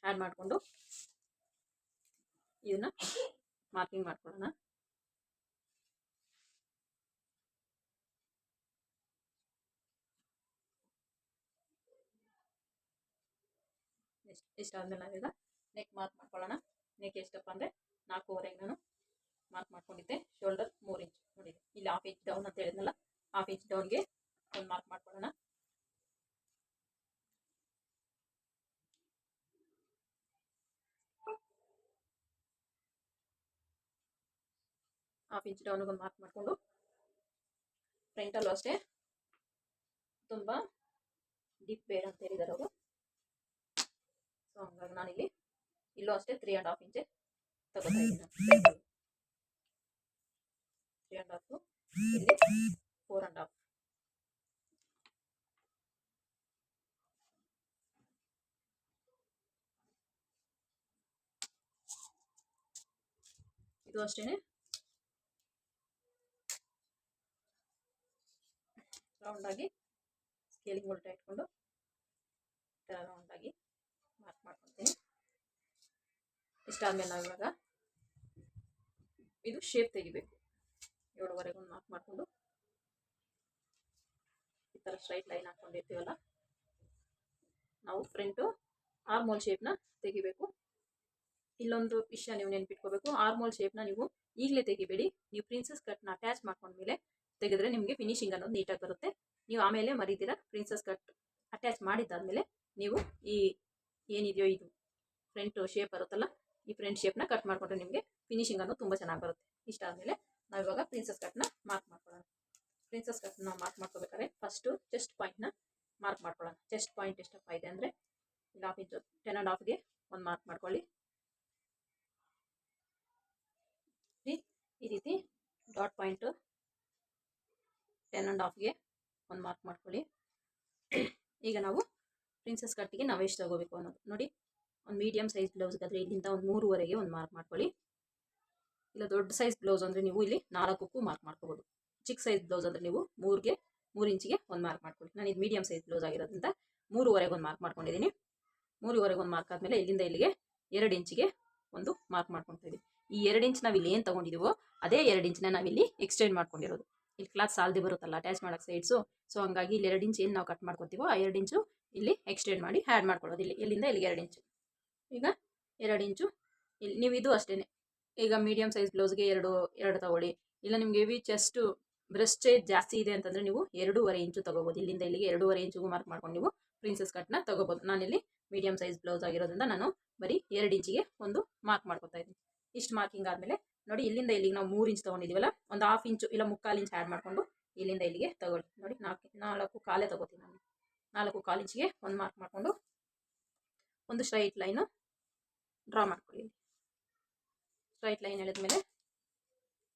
Speaker 1: ಆ್ಯಡ್ ಮಾಡಿಕೊಂಡು ಇದನ್ನು ಮಾರ್ಕಿಂಗ್ ಮಾಡ್ಕೊಳ್ಳೋಣ. ಇಷ್ಟಾದ್ಮೇಲೆ ನಾವೀಗ ನೆಕ್ ಮಾರ್ಕ್ ಮಾಡ್ಕೊಳ್ಳೋಣ. ನೆಕ್ ಎಷ್ಟಪ್ಪ ಅಂದರೆ 4.5 ನಾನು ಮಾರ್ಕ್ ಮಾಡ್ಕೊಂಡಿದ್ದೆ. ಶೋಲ್ಡರ್ 3 ಇಂಚ್ ನೋಡಿ, ಇಲ್ಲಿ 1/2 ಇಂಚ್ ಡೌನ್ ಅಂತ ಹೇಳಿದ್ನಲ್ಲ, 1/2 ಇಂಚ್ ಡೌನ್ಗೆ ಒಂದು ಮಾರ್ಕ್ ಮಾಡ್ಕೊಳ್ಳೋಣ. ಹಾಫ್ ಇಂಚ್ ಡೌನ್ಗೆ ಒಂದು ಮಾರ್ಕ್ ಮಾಡಿಕೊಂಡು ಫ್ರಂಟಲ್ಲೂ ಅಷ್ಟೇ ತುಂಬ ಡೀಪ್ ಬೇಡ ಅಂತ ಹೇಳಿದ್ದಾರೆ ಅವರು. ಸೊ ಹಂಗಾಗಿ ನಾನಿಲ್ಲಿ ಇಲ್ಲೂ ಅಷ್ಟೇ 3.5 ಇಂಚ್ ತಗೋತಾ ಇದ್ದೀನಿ. 3.5 ಇಲ್ಲಿ 4.5. ಇದು ಅಷ್ಟೇನೆ ರೌಂಡ್ ಆಗಿ ಸ್ಕೇಲಿಂಗ್ ಉಲ್ಟಾ ಇಟ್ಕೊಂಡು ರೌಂಡ್ ಆಗಿ ಮಾರ್ಕ್ ಮಾಡ್ಕೊಳ್ತೀನಿ. ಇಷ್ಟಾದ್ಮೇಲೆ ನಾವು ಇವಾಗ ಇದು ಶೇಪ್ ತೆಗಿಬೇಕು. 7.5 ಒಂದು ಮಾರ್ಕ್ ಮಾಡಿಕೊಂಡು ಈ ಥರ ಸ್ಟ್ರೈಟ್ ಲೈನ್ ಹಾಕೊಂಡಿರ್ತೀವಲ್ಲ, ನಾವು ಫ್ರಂಟು ಆರ್ಮೋಲ್ ಶೇಪ್ನ ತೆಗಿಬೇಕು. ಇಲ್ಲೊಂದು ವಿಷಯ ನೀವು ನೆನ್ಪಿಟ್ಕೋಬೇಕು, ಆರ್ಮೋಲ್ ಶೇಪ್ನ ನೀವು ಈಗಲೇ ತೆಗಿಬೇಡಿ. ನೀವು ಪ್ರಿನ್ಸಸ್ ಕಟ್ನ ಅಟ್ಯಾಚ್ ಮಾಡ್ಕೊಂಡ್ಮೇಲೆ ತೆಗೆದ್ರೆ ನಿಮಗೆ ಫಿನಿಶಿಂಗ್ ಅನ್ನೋದು ನೀಟಾಗಿ ಬರುತ್ತೆ. ನೀವು ಆಮೇಲೆ ಮರಿತೀರ ಪ್ರಿನ್ಸಸ್ ಕಟ್ ಅಟ್ಯಾಚ್ ಮಾಡಿದ್ದಾದ್ಮೇಲೆ ನೀವು ಈ ಏನಿದೆಯೋ ಇದು ಫ್ರಂಟ್ ಶೇಪ್ ಬರುತ್ತಲ್ಲ, ಈ ಫ್ರಂಟ್ ಶೇಪ್ನ ಕಟ್ ಮಾಡಿಕೊಂಡ್ರೆ ನಿಮಗೆ ಫಿನಿಶಿಂಗ್ ಅನ್ನೋದು ತುಂಬ ಚೆನ್ನಾಗಿ ಬರುತ್ತೆ. ಇಷ್ಟ ಆದಮೇಲೆ ನಾವು ಇವಾಗ ಪ್ರಿನ್ಸಸ್ ಕಟ್ನ ಮಾರ್ಕ್ ಮಾಡ್ಕೊಳ್ಳೋಣ. ಪ್ರಿನ್ಸಸ್ ಕಟ್ನ ಮಾರ್ಕ್ ಮಾಡ್ಕೋಬೇಕಾದ್ರೆ ಫಸ್ಟು ಚೆಸ್ಟ್ ಪಾಯಿಂಟ್ನ ಮಾರ್ಕ್ ಮಾಡ್ಕೊಳ್ಳೋಣ. ಚೆಸ್ಟ್ ಪಾಯಿಂಟ್ ಎಷ್ಟಪ್ಪ ಇದೆ ಅಂದರೆ ಇಲ್ಲಿ 1/2 ಇಂಚು 10.5ಗೆ ಒಂದು ಮಾರ್ಕ್ ಮಾಡ್ಕೊಳ್ಳಿ. ಈ ರೀತಿ ಡಾಟ್ ಪಾಯಿಂಟು 10.5ಗೆ ಒಂದು ಮಾರ್ಕ್ ಮಾಡ್ಕೊಳ್ಳಿ. ಈಗ ನಾವು ಪ್ರಿನ್ಸಸ್ ಕಟ್ಟಿಗೆ ನಾವು ಎಷ್ಟು ತಗೋಬೇಕು ಅನ್ನೋದು ನೋಡಿ. ಒಂದು ಮೀಡಿಯಮ್ ಸೈಜ್ ಬ್ಲೌಸ್ಗಾದರೆ ಇಲ್ಲಿಂದ ಒಂದು 3.5ಗೆ ಒಂದು ಮಾರ್ಕ್ ಮಾಡ್ಕೊಳ್ಳಿ. ಇಲ್ಲ ದೊಡ್ಡ ಸೈಜ್ ಬ್ಲೌಸ್ ಅಂದರೆ ನೀವು ಇಲ್ಲಿ 4ಕ್ಕೂ ಮಾರ್ಕ್ ಮಾಡ್ಕೋಬೋದು. ಚಿಕ್ಕ ಸೈಜ್ ಬ್ಲೌಸ್ ಅಂದರೆ ನೀವು 3 ಇಂಚಿಗೆ ಒಂದು ಮಾರ್ಕ್ ಮಾಡ್ಕೊಳ್ಳಿ. ನಾನು ಇದು ಮೀಡಿಯಮ್ ಸೈಜ್ ಬ್ಲೌಸ್ ಆಗಿರೋದ್ರಿಂದ 3.5ಗೆ ಒಂದು ಮಾರ್ಕ್ ಮಾಡ್ಕೊಂಡಿದ್ದೀನಿ. 3.5ಗೆ ಒಂದು ಮಾರ್ಕ್ ಆದಮೇಲೆ ಇಲ್ಲಿಂದ ಇಲ್ಲಿಗೆ 2 ಇಂಚಿಗೆ ಒಂದು ಮಾರ್ಕ್ ಮಾಡ್ಕೊತಾ ಇದ್ದೀವಿ. ಈ 2 ಇಂಚ್ ನಾವು ಇಲ್ಲಿ ಏನು ತೊಗೊಂಡಿದ್ದೀವೋ ಅದೇ 2 ಇಂಚನ್ನ ನಾವಿಲ್ಲಿ ಎಕ್ಸ್ಟೆಂಡ್ ಮಾಡ್ಕೊಂಡಿರೋದು. ಇಲ್ಲಿ ಕ್ಲಾತ್ ಸಾಲದೆ ಬರುತ್ತಲ್ಲ ಅಟ್ಯಾಚ್ ಮಾಡೋಕ್ಕೆ ಸೈಡ್ಸು, ಸೊ ಹಂಗಾಗಿ ಇಲ್ಲಿ 2 ಇಂಚ್ ಏನು ನಾವು ಕಟ್ ಮಾಡ್ಕೊತೀವೋ ಆ 2 ಇಂಚು ಇಲ್ಲಿ ಎಕ್ಸ್ಟೆಂಡ್ ಮಾಡಿ ಆ್ಯಡ್ ಮಾಡ್ಕೊಳ್ಳೋದು. ಇಲ್ಲಿಂದ ಇಲ್ಲಿಗೆ 2 ಇಂಚು. ಈಗ 2 ಇಂಚು ಇಲ್ಲಿ ನೀವು ಇದು ಅಷ್ಟೇ. ಈಗ ಮೀಡಿಯಮ್ ಸೈಜ್ ಬ್ಲೌಸ್ಗೆ 2 ತಗೊಳ್ಳಿ. ಇಲ್ಲ ನಿಮಗೆ ಹೆವಿ ಚೆಸ್ಟ್ ಬ್ರೆಸ್ಟ್ ಸೈಜ್ ಜಾಸ್ತಿ ಇದೆ ಅಂತಂದರೆ ನೀವು 2.5 ಇಂಚು ತಗೋಬೋದು. ಇಲ್ಲಿಂದ ಇಲ್ಲಿಗೆ 2.5 ಇಂಚಿಗೂ ಮಾರ್ಕ್ ಮಾಡ್ಕೊಂಡು ನೀವು ಪ್ರಿನ್ಸಸ್ ಕಟ್ನ ತಗೋಬೋದು. ನಾನಿಲ್ಲಿ ಮೀಡಿಯಮ್ ಸೈಜ್ ಬ್ಲೌಸ್ ಆಗಿರೋದ್ರಿಂದ ನಾನು ಬರೀ 2 ಇಂಚಿಗೆ ಒಂದು ಮಾರ್ಕ್ ಮಾಡ್ಕೊತಾ ಇದ್ದೀನಿ. ಇಷ್ಟು ಮಾರ್ಕಿಂಗ್ ಆದಮೇಲೆ ನೋಡಿ, ಇಲ್ಲಿಂದ ಇಲ್ಲಿಗೆ ನಾವು 3 ಇಂಚ್ ತೊಗೊಂಡಿದ್ದೀವಲ್ಲ, ಒಂದು 1/2 ಇಂಚು ಇಲ್ಲ 3/4 ಇಂಚ್ ಆ್ಯಡ್ ಮಾಡಿಕೊಂಡು ಇಲ್ಲಿಂದ ಇಲ್ಲಿಗೆ ತಗೊಳ್ಳಿ. ನೋಡಿ 4 ಕಾಲೇ ತಗೋತೀನಿ ನಾನು. 4/4 ಇಂಚಿಗೆ ಒಂದು ಮಾರ್ಕ್ ಮಾಡಿಕೊಂಡು ಒಂದು ಸ್ಟ್ರೈಟ್ ಲೈನು ಡ್ರಾ ಮಾಡ್ಕೊಳ್ಳಿ. ಸ್ಟ್ರೈಟ್ ಲೈನ್ ಎಳೆದ್ಮೇಲೆ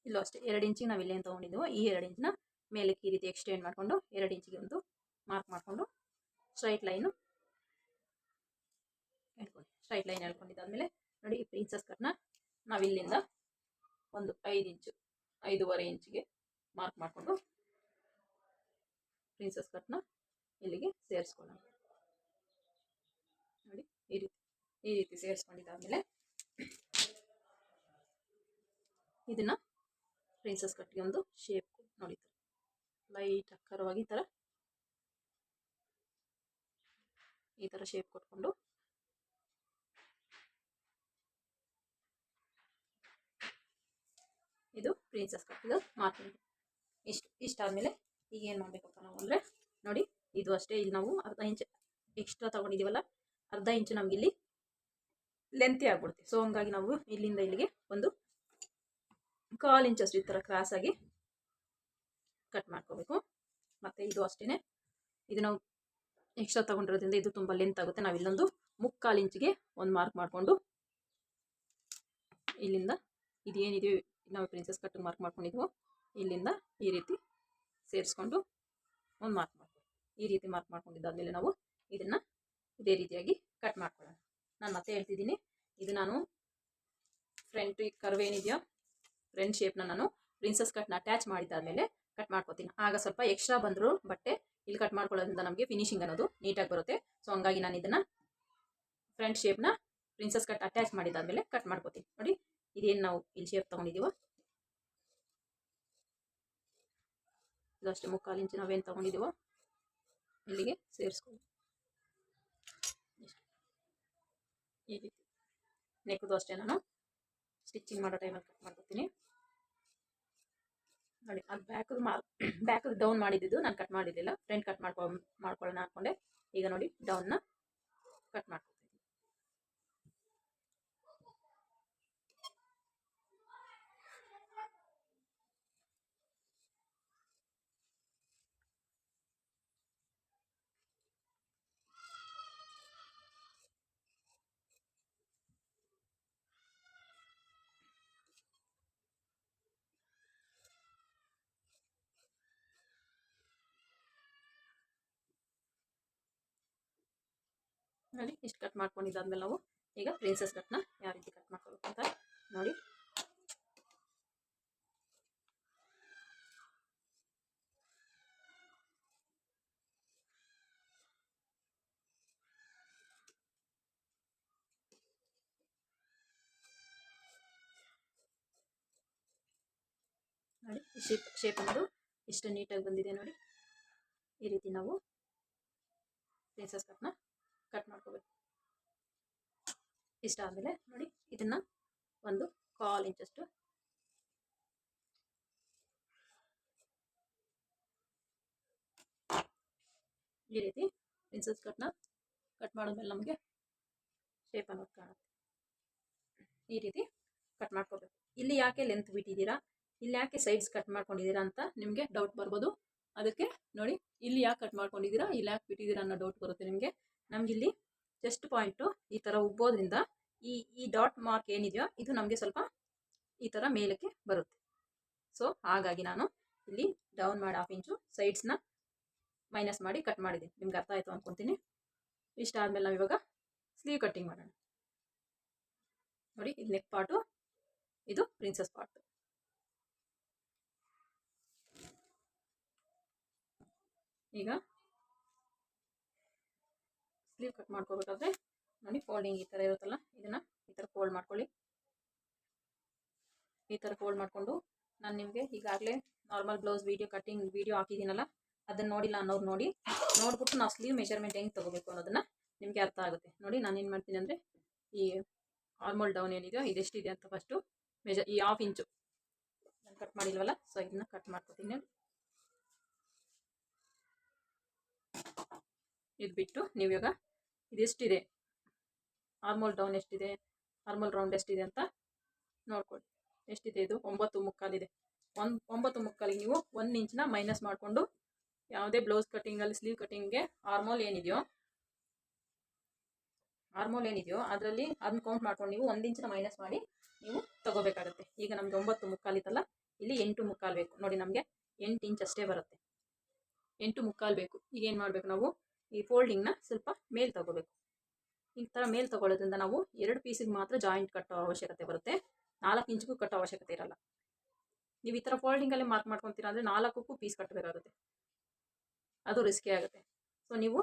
Speaker 1: ಇಲ್ಲೂ ಅಷ್ಟೇ 2 ಇಂಚಿಗೆ ನಾವು ಇಲ್ಲೇನು ತೊಗೊಂಡಿದ್ದೀವೋ ಈ 2 ಇಂಚನ್ನ ಮೇಲಕ್ಕೆ ಈ ರೀತಿ ಎಕ್ಸ್ಟೆಂಡ್ ಮಾಡಿಕೊಂಡು 2 ಇಂಚಿಗೆ ಒಂದು ಮಾರ್ಕ್ ಮಾಡಿಕೊಂಡು ಸ್ಟ್ರೈಟ್ ಲೈನು ಸ್ಟ್ರೈಟ್ ಲೈನ್ ಹೇಳ್ಕೊಂಡಿದ್ದಾದ್ಮೇಲೆ ನೋಡಿ, ಈ ಪ್ರಿನ್ಸಸ್ ಕಟ್ನ ನಾವಿಲ್ಲಿಂದ ಒಂದು 5 ಇಂಚು 5.5 ಇಂಚಿಗೆ ಮಾರ್ಕ್ ಮಾಡಿಕೊಂಡು ಪ್ರಿನ್ಸಸ್ ಕಟ್ನ ಇಲ್ಲಿಗೆ ಸೇರಿಸ್ಕೊಳ್ಳೋಣ. ನೋಡಿ, ಈ ರೀತಿ ಸೇರಿಸ್ಕೊಂಡಿದ್ದಾದ್ಮೇಲೆ ಇದನ್ನ ಪ್ರಿನ್ಸಸ್ ಕಟ್ಗೆ ಒಂದು ಶೇಪ್ ನೋಡಿ, ಲೈಟ್ ಅಕ್ಕರವಾಗಿ ಈ ತರ ಶೇಪ್ ಕೊಟ್ಕೊಂಡು ಇದು ಪ್ರಿನ್ಸಸ್ ಕಟ್ಗೆ ಮಾರ್ಕಿಂಗ್. ಇಷ್ಟಾದ್ಮೇಲೆ ಈಗ ಏನು ಮಾಡಬೇಕಪ್ಪ ನಾವು ಅಂದರೆ, ನೋಡಿ ಇದು ಅಷ್ಟೇ. ಇಲ್ಲಿ ನಾವು ಅರ್ಧ ಇಂಚ್ ಎಕ್ಸ್ಟ್ರಾ ತಗೊಂಡಿದ್ದೀವಲ್ಲ, ಅರ್ಧ ಇಂಚು ನಮ್ಗೆ ಇಲ್ಲಿ ಲೆಂತಿ ಆಗ್ಬಿಡುತ್ತೆ. ಸೊ ಹಂಗಾಗಿ ನಾವು ಇಲ್ಲಿಂದ ಇಲ್ಲಿಗೆ ಒಂದು 1/4 ಇಂಚಷ್ಟು ಈ ಥರ ಕ್ರಾಸ್ ಆಗಿ ಕಟ್ ಮಾಡ್ಕೋಬೇಕು. ಮತ್ತು ಇದು ಅಷ್ಟೇ, ಇದು ನಾವು ಎಕ್ಸ್ಟ್ರಾ ತಗೊಂಡಿರೋದ್ರಿಂದ ಇದು ತುಂಬ ಲೆಂತ್ ಆಗುತ್ತೆ. ನಾವು ಇಲ್ಲೊಂದು 3/4 ಇಂಚಿಗೆ ಒಂದು ಮಾರ್ಕ್ ಮಾಡಿಕೊಂಡು ಇಲ್ಲಿಂದ ಇದೇನಿದೆಯೋ ನಾವು ಪ್ರಿನ್ಸಸ್ ಕಟ್ ಮಾರ್ಕ್ ಮಾಡ್ಕೊಂಡಿದ್ವೋ ಇಲ್ಲಿಂದ ಈ ರೀತಿ ಸೇರಿಸ್ಕೊಂಡು ಒಂದು ಮಾರ್ಕ್ ಮಾಡ್ಕೊಳ್ಳಿ. ಈ ರೀತಿ ಮಾರ್ಕ್ ಮಾಡ್ಕೊಂಡಿದ್ದಾದ್ಮೇಲೆ ನಾವು ಇದನ್ನು ಇದೇ ರೀತಿಯಾಗಿ ಕಟ್ ಮಾಡ್ಕೊಳ್ಳೋಣ. ನಾನು ಮತ್ತೆ ಹೇಳ್ತಿದ್ದೀನಿ, ಇದು ನಾನು ಫ್ರಂಟ್ ಕರ್ವ್ ಏನಿದೆಯೋ ಫ್ರಂಟ್ ಶೇಪ್ನ ನಾನು ಪ್ರಿನ್ಸಸ್ ಕಟ್ನ ಅಟ್ಯಾಚ್ ಮಾಡಿದ್ದಾದ್ಮೇಲೆ ಕಟ್ ಮಾಡ್ಕೋತೀನಿ. ಆಗ ಸ್ವಲ್ಪ ಎಕ್ಸ್ಟ್ರಾ ಬಂದರೂ ಬಟ್ಟೆ ಇಲ್ಲಿ ಕಟ್ ಮಾಡ್ಕೊಳ್ಳೋದ್ರಿಂದ ನಮಗೆ ಫಿನಿಶಿಂಗ್ ಅನ್ನೋದು ನೀಟಾಗಿ ಬರುತ್ತೆ. ಸೊ ಹಂಗಾಗಿ ನಾನು ಇದನ್ನು ಫ್ರಂಟ್ ಶೇಪ್ನ ಪ್ರಿನ್ಸಸ್ ಕಟ್ ಅಟ್ಯಾಚ್ ಮಾಡಿದ್ದಾದ್ಮೇಲೆ ಕಟ್ ಮಾಡ್ಕೋತೀನಿ. ನೋಡಿ, ಇದೇನು ನಾವು ಇಲ್ಲಿ ಶೇಪ್ ತೊಗೊಂಡಿದ್ದೀವೋ ಇದು ಅಷ್ಟೇ, 3/4 ಇಂಚು ನಾವೇನು ತೊಗೊಂಡಿದ್ದೀವೋ ಇಲ್ಲಿಗೆ ಸೇರಿಸ್ಕೊಳ್ಳಿ. ಈ ರೀತಿ ನೆಕ್ದು ಅಷ್ಟೇ ನಾನು ಸ್ಟಿಚಿಂಗ್ ಮಾಡೋ ಟೈಮಲ್ಲಿ ಕಟ್ ಮಾಡ್ಕೊತೀನಿ. ನೋಡಿ, ಅದು ಬ್ಯಾಕ್ ಡೌನ್ ಮಾಡಿದ್ದು ನಾನು ಕಟ್ ಮಾಡಿರಲಿಲ್ಲ, ಫ್ರಂಟ್ ಕಟ್ ಮಾಡ್ಕೊಳ್ಳೋಣ ಹಾಕ್ಕೊಂಡೆ. ಈಗ ನೋಡಿ, ಡೌನ್ನ ಕಟ್ ಮಾಡ್ಕೊತೀನಿ. ನೋಡಿ, ಇಷ್ಟು ಕಟ್ ಮಾಡ್ಕೊಂಡಿದ್ದಾದ್ಮೇಲೆ ನಾವು ಈಗ ಪ್ರಿನ್ಸಸ್ ಕಟ್ನ ಯಾವ ರೀತಿ ಕಟ್ ಮಾಡ್ಕೋಬೇಕು ಅಂತ ನೋಡಿ. ನೋಡಿ, ಶೇಪ್ ಅನ್ನೋದು ಇಷ್ಟು ನೀಟಾಗಿ ಬಂದಿದೆ. ನೋಡಿ, ಈ ರೀತಿ ನಾವು ಪ್ರಿನ್ಸಸ್ ಕಟ್ನ ಕಟ್ ಮಾಡ್ಕೋಬೇಕು. ಇಷ್ಟ ಆದಮೇಲೆ ನೋಡಿ, ಇದನ್ನ ಒಂದು 1/4 ಇಂಚಷ್ಟು ಈ ರೀತಿ ಪ್ರಿನ್ಸಸ್ ಕಟ್ನ ಕಟ್ ಮಾಡಿದ್ಮೇಲೆ ನಮಗೆ ಶೇಪ್ ಅನ್ನೋದು ಕಾಣುತ್ತೆ. ಈ ರೀತಿ ಕಟ್ ಮಾಡ್ಕೋಬೇಕು. ಇಲ್ಲಿ ಯಾಕೆ ಲೆಂತ್ ಬಿಟ್ಟಿದ್ದೀರಾ, ಇಲ್ಲಿ ಯಾಕೆ ಸೈಡ್ಸ್ ಕಟ್ ಮಾಡ್ಕೊಂಡಿದ್ದೀರಾ ಅಂತ ನಿಮಗೆ ಡೌಟ್ ಬರ್ಬೋದು. ಅದಕ್ಕೆ ನೋಡಿ, ಇಲ್ಲಿ ಯಾಕೆ ಕಟ್ ಮಾಡ್ಕೊಂಡಿದ್ದೀರಾ, ಇಲ್ಲಿ ಯಾಕೆ ಬಿಟ್ಟಿದ್ದೀರಾ ಅನ್ನೋ ಡೌಟ್ ಬರುತ್ತೆ ನಿಮಗೆ. ನಮ್ಗೆ ಇಲ್ಲಿ ಚೆಸ್ಟ್ ಪಾಯಿಂಟು ಈ ಥರ ಉಬ್ಬೋದ್ರಿಂದ ಈ ಡಾಟ್ ಮಾರ್ಕ್ ಏನಿದೆಯೋ ಇದು ನಮಗೆ ಸ್ವಲ್ಪ ಈ ಥರ ಮೇಲಕ್ಕೆ ಬರುತ್ತೆ. ಸೊ ಹಾಗಾಗಿ ನಾನು ಇಲ್ಲಿ ಡೌನ್ ಮಾಡಿ 1/2 ಇಂಚು ಸೈಡ್ಸ್ನ ಮೈನಸ್ ಮಾಡಿ ಕಟ್ ಮಾಡಿದ್ದೀನಿ. ನಿಮ್ಗೆ ಅರ್ಥ ಆಯಿತು ಅಂದ್ಕೊತೀನಿ. ಇಷ್ಟ ಆದಮೇಲೆ ನಾವು ಇವಾಗ ಸ್ಲೀವ್ ಕಟ್ಟಿಂಗ್ ಮಾಡೋಣ. ನೋಡಿ, ಇದು ನೆಕ್ ಪಾರ್ಟು, ಇದು ಪ್ರಿನ್ಸಸ್ ಪಾರ್ಟು. ಈಗ ಸ್ಲೀವ್ ಕಟ್ ಮಾಡ್ಕೋಬೇಕಾದ್ರೆ ನೋಡಿ, ಫೋಲ್ಡಿಂಗ್ ಈ ಥರ ಇರುತ್ತಲ್ಲ, ಇದನ್ನು ಈ ಥರ ಫೋಲ್ಡ್ ಮಾಡ್ಕೊಳ್ಳಿ. ಈ ಥರ ಫೋಲ್ಡ್ ಮಾಡಿಕೊಂಡು ನಾನು ನಿಮಗೆ ಈಗಾಗಲೇ ನಾರ್ಮಲ್ ಬ್ಲೌಸ್ ವಿಡಿಯೋ ಹಾಕಿದ್ದೀನಲ್ಲ, ಅದನ್ನು ನೋಡಿಲ್ಲ ಅನ್ನೋರು ನೋಡ್ಬಿಟ್ಟು ನಾವು ಸ್ಲೀವ್ ಮೆಜರ್ಮೆಂಟ್ ಹೆಂಗೆ ತೊಗೋಬೇಕು ಅನ್ನೋದನ್ನು ನಿಮಗೆ ಅರ್ಥ ಆಗುತ್ತೆ. ನೋಡಿ, ನಾನು ಏನು ಮಾಡ್ತೀನಿ ಅಂದರೆ, ಈ ಆರ್ಮೋಲ್ ಡೌನ್ ಏನಿದೆಯೋ ಇದೆಷ್ಟಿದೆ ಅಂತ ಫಸ್ಟು ಈ 1/2 ಇಂಚು ನಾನು ಕಟ್ ಮಾಡಿಲ್ವಲ್ಲ, ಸೊ ಇದನ್ನ ಕಟ್ ಮಾಡ್ಕೊತೀನಿ. ಇದು ಬಿಟ್ಟು ನೀವು ಇವಾಗ ಇದೆಷ್ಟಿದೆ, ಆರ್ಮೋಲ್ ಡೌನ್ ಎಷ್ಟಿದೆ, ಆರ್ಮೋಲ್ ರೌಂಡ್ ಎಷ್ಟಿದೆ ಅಂತ ನೋಡ್ಕೊಳ್ಳಿ. ಎಷ್ಟಿದೆ, ಇದು 9.75 ಇದೆ. 9.75ಗೆ ನೀವು 1 ಇಂಚನ್ನ ಮೈನಸ್ ಮಾಡಿಕೊಂಡು ಯಾವುದೇ ಬ್ಲೌಸ್ ಕಟ್ಟಿಂಗಲ್ಲಿ ಸ್ಲೀವ್ ಕಟ್ಟಿಂಗ್ಗೆ ಆರ್ಮೋಲ್ ಏನಿದೆಯೋ ಅದರಲ್ಲಿ ಅದನ್ನ ಕೌಂಟ್ ಮಾಡ್ಕೊಂಡು ನೀವು 1 ಇಂಚನ್ನ ಮೈನಸ್ ಮಾಡಿ ನೀವು ತಗೋಬೇಕಾಗುತ್ತೆ. ಈಗ ನಮಗೆ 9.75 ಇತ್ತಲ್ಲ, ಇಲ್ಲಿ 8.75 ಬೇಕು. ನೋಡಿ, ನಮಗೆ 8 ಇಂಚ್ ಅಷ್ಟೇ ಬರುತ್ತೆ. 8.75 ಬೇಕು. ಈಗ ಏನು ಮಾಡಬೇಕು, ನಾವು ಈ ಫೋಲ್ಡಿಂಗ್ನ ಸ್ವಲ್ಪ ಮೇಲೆ ತಗೋಬೇಕು. ಈ ಥರ ಮೇಲೆ ತಗೊಳ್ಳೋದ್ರಿಂದ ನಾವು 2 ಪೀಸಿಗೆ ಮಾತ್ರ ಜಾಯಿಂಟ್ ಕಟ್ಟೋ ಅವಶ್ಯಕತೆ ಬರುತ್ತೆ, 4 ಇಂಚಿಗೂ ಕಟ್ಟೋ ಅವಶ್ಯಕತೆ ಇರಲ್ಲ. ನೀವು ಈ ಥರ ಫೋಲ್ಡಿಂಗಲ್ಲಿ ಮಾರ್ಕ್ ಮಾಡ್ಕೊತೀರಾ ಅಂದರೆ 4ಕ್ಕೂ ಪೀಸ್ ಕಟ್ಟಬೇಕಾಗುತ್ತೆ, ಅದು ರಿಸ್ಕಿ ಆಗುತ್ತೆ. ಸೊ ನೀವು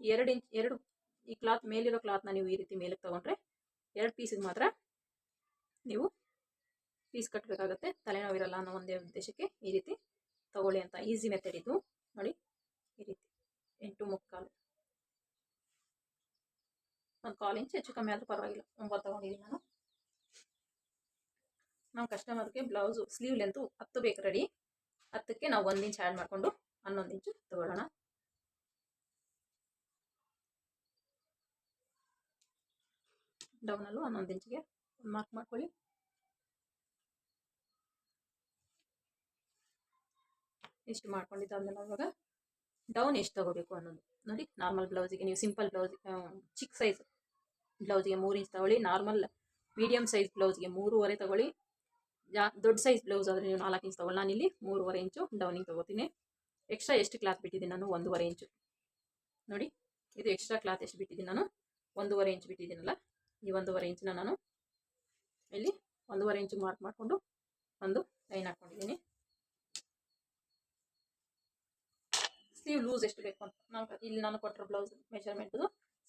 Speaker 1: 2 ಈ ಕ್ಲಾತ್ ಮೇಲಿರೋ ಕ್ಲಾತ್ನ ನೀವು ಈ ರೀತಿ ಮೇಲಕ್ಕೆ ತಗೊಂಡ್ರೆ 2 ಪೀಸಿಗೆ ಮಾತ್ರ ನೀವು ಪೀಸ್ ಕಟ್ಟಬೇಕಾಗುತ್ತೆ. ತಲೆನೋವಿರಲ್ಲ ಅನ್ನೋ ಒಂದೇ ಉದ್ದೇಶಕ್ಕೆ ಈ ರೀತಿ ತಗೊಳ್ಳಿ ಅಂತ. ಈಸಿ ಮೆಥಡ್ ಇದು ನೋಡಿ. ಈ ರೀತಿ 8 ಮುಕ್ಕಾಲು, 1/4 ಇಂಚ್ ಹೆಚ್ಚು ಕಮ್ಮಿ ಆದರೂ ಪರವಾಗಿಲ್ಲ, 9 ತಗೊಂಡಿದ್ದೀನಿ ನಾನು. ನಾವು ಕಸ್ಟಮರ್ಗೆ ಬ್ಲೌಸು ಸ್ಲೀವ್ ಲೆಂತು 10 ಬೇಕು ರೆಡಿ, 10ಕ್ಕೆ ನಾವು 1 ಇಂಚ್ ಆ್ಯಡ್ ಮಾಡಿಕೊಂಡು 11 ಇಂಚು ತಗೊಳ್ಳೋಣ. ಡೌನಲ್ಲೂ 11 ಇಂಚಿಗೆ ಮಾರ್ಕ್ ಮಾಡ್ಕೊಳ್ಳಿ. ಎಷ್ಟು ಮಾಡ್ಕೊಂಡಿದ್ದಾದ್ಮೇಲೆ ಇವಾಗ ಡೌನ್ ಎಷ್ಟು ತಗೋಬೇಕು ಅನ್ನೋದು ನೋಡಿ. ನಾರ್ಮಲ್ ಬ್ಲೌಸಿಗೆ ನೀವು ಸಿಂಪಲ್ ಬ್ಲೌಸ್ ಚಿಕ್ಕ ಸೈಜ್ ಬ್ಲೌಸಿಗೆ 3 ಇಂಚ್ ತಗೊಳ್ಳಿ, ನಾರ್ಮಲ್ ಮೀಡಿಯಮ್ ಸೈಜ್ ಬ್ಲೌಸ್ಗೆ 3.5 ತಗೊಳ್ಳಿ, ದೊಡ್ಡ ಸೈಜ್ ಬ್ಲೌಸ್ ಆದರೆ ನೀವು 4 ಇಂಚ್ ತಗೊಳ್ಳಿ. ನಾನಿಲ್ಲಿ 3.5 ಇಂಚು ಡೌನಿಂಗ್ ತಗೋತೀನಿ. ಎಕ್ಸ್ಟ್ರಾ ಎಷ್ಟು ಕ್ಲಾತ್ ಬಿಟ್ಟಿದ್ದೀನಿ ನಾನು? 1.5 ಇಂಚು ನೋಡಿ. ಇದು ಎಕ್ಸ್ಟ್ರಾ ಕ್ಲಾತ್ ಎಷ್ಟು ಬಿಟ್ಟಿದ್ದೀನಿ ನಾನು? 1.5 ಇಂಚ್ ಬಿಟ್ಟಿದ್ದೀನಲ್ಲ, ಈ 1.5 ಇಂಚನ್ನ ನಾನು ಇಲ್ಲಿ 1.5 ಇಂಚು ಮಾರ್ಕ್ ಮಾಡಿಕೊಂಡು ಒಂದು ಲೈನ್ ಹಾಕ್ಕೊಂಡಿದ್ದೀನಿ. ಸ್ಲೀವ್ ಲೂಸ್ ಎಷ್ಟು ಬೇಕು ಅಂತ ಇಲ್ಲಿ ನಾನು ಕೊಟ್ಟಿರೋ ಬ್ಲೌಸ್ ಮೆಜರ್ಮೆಂಟು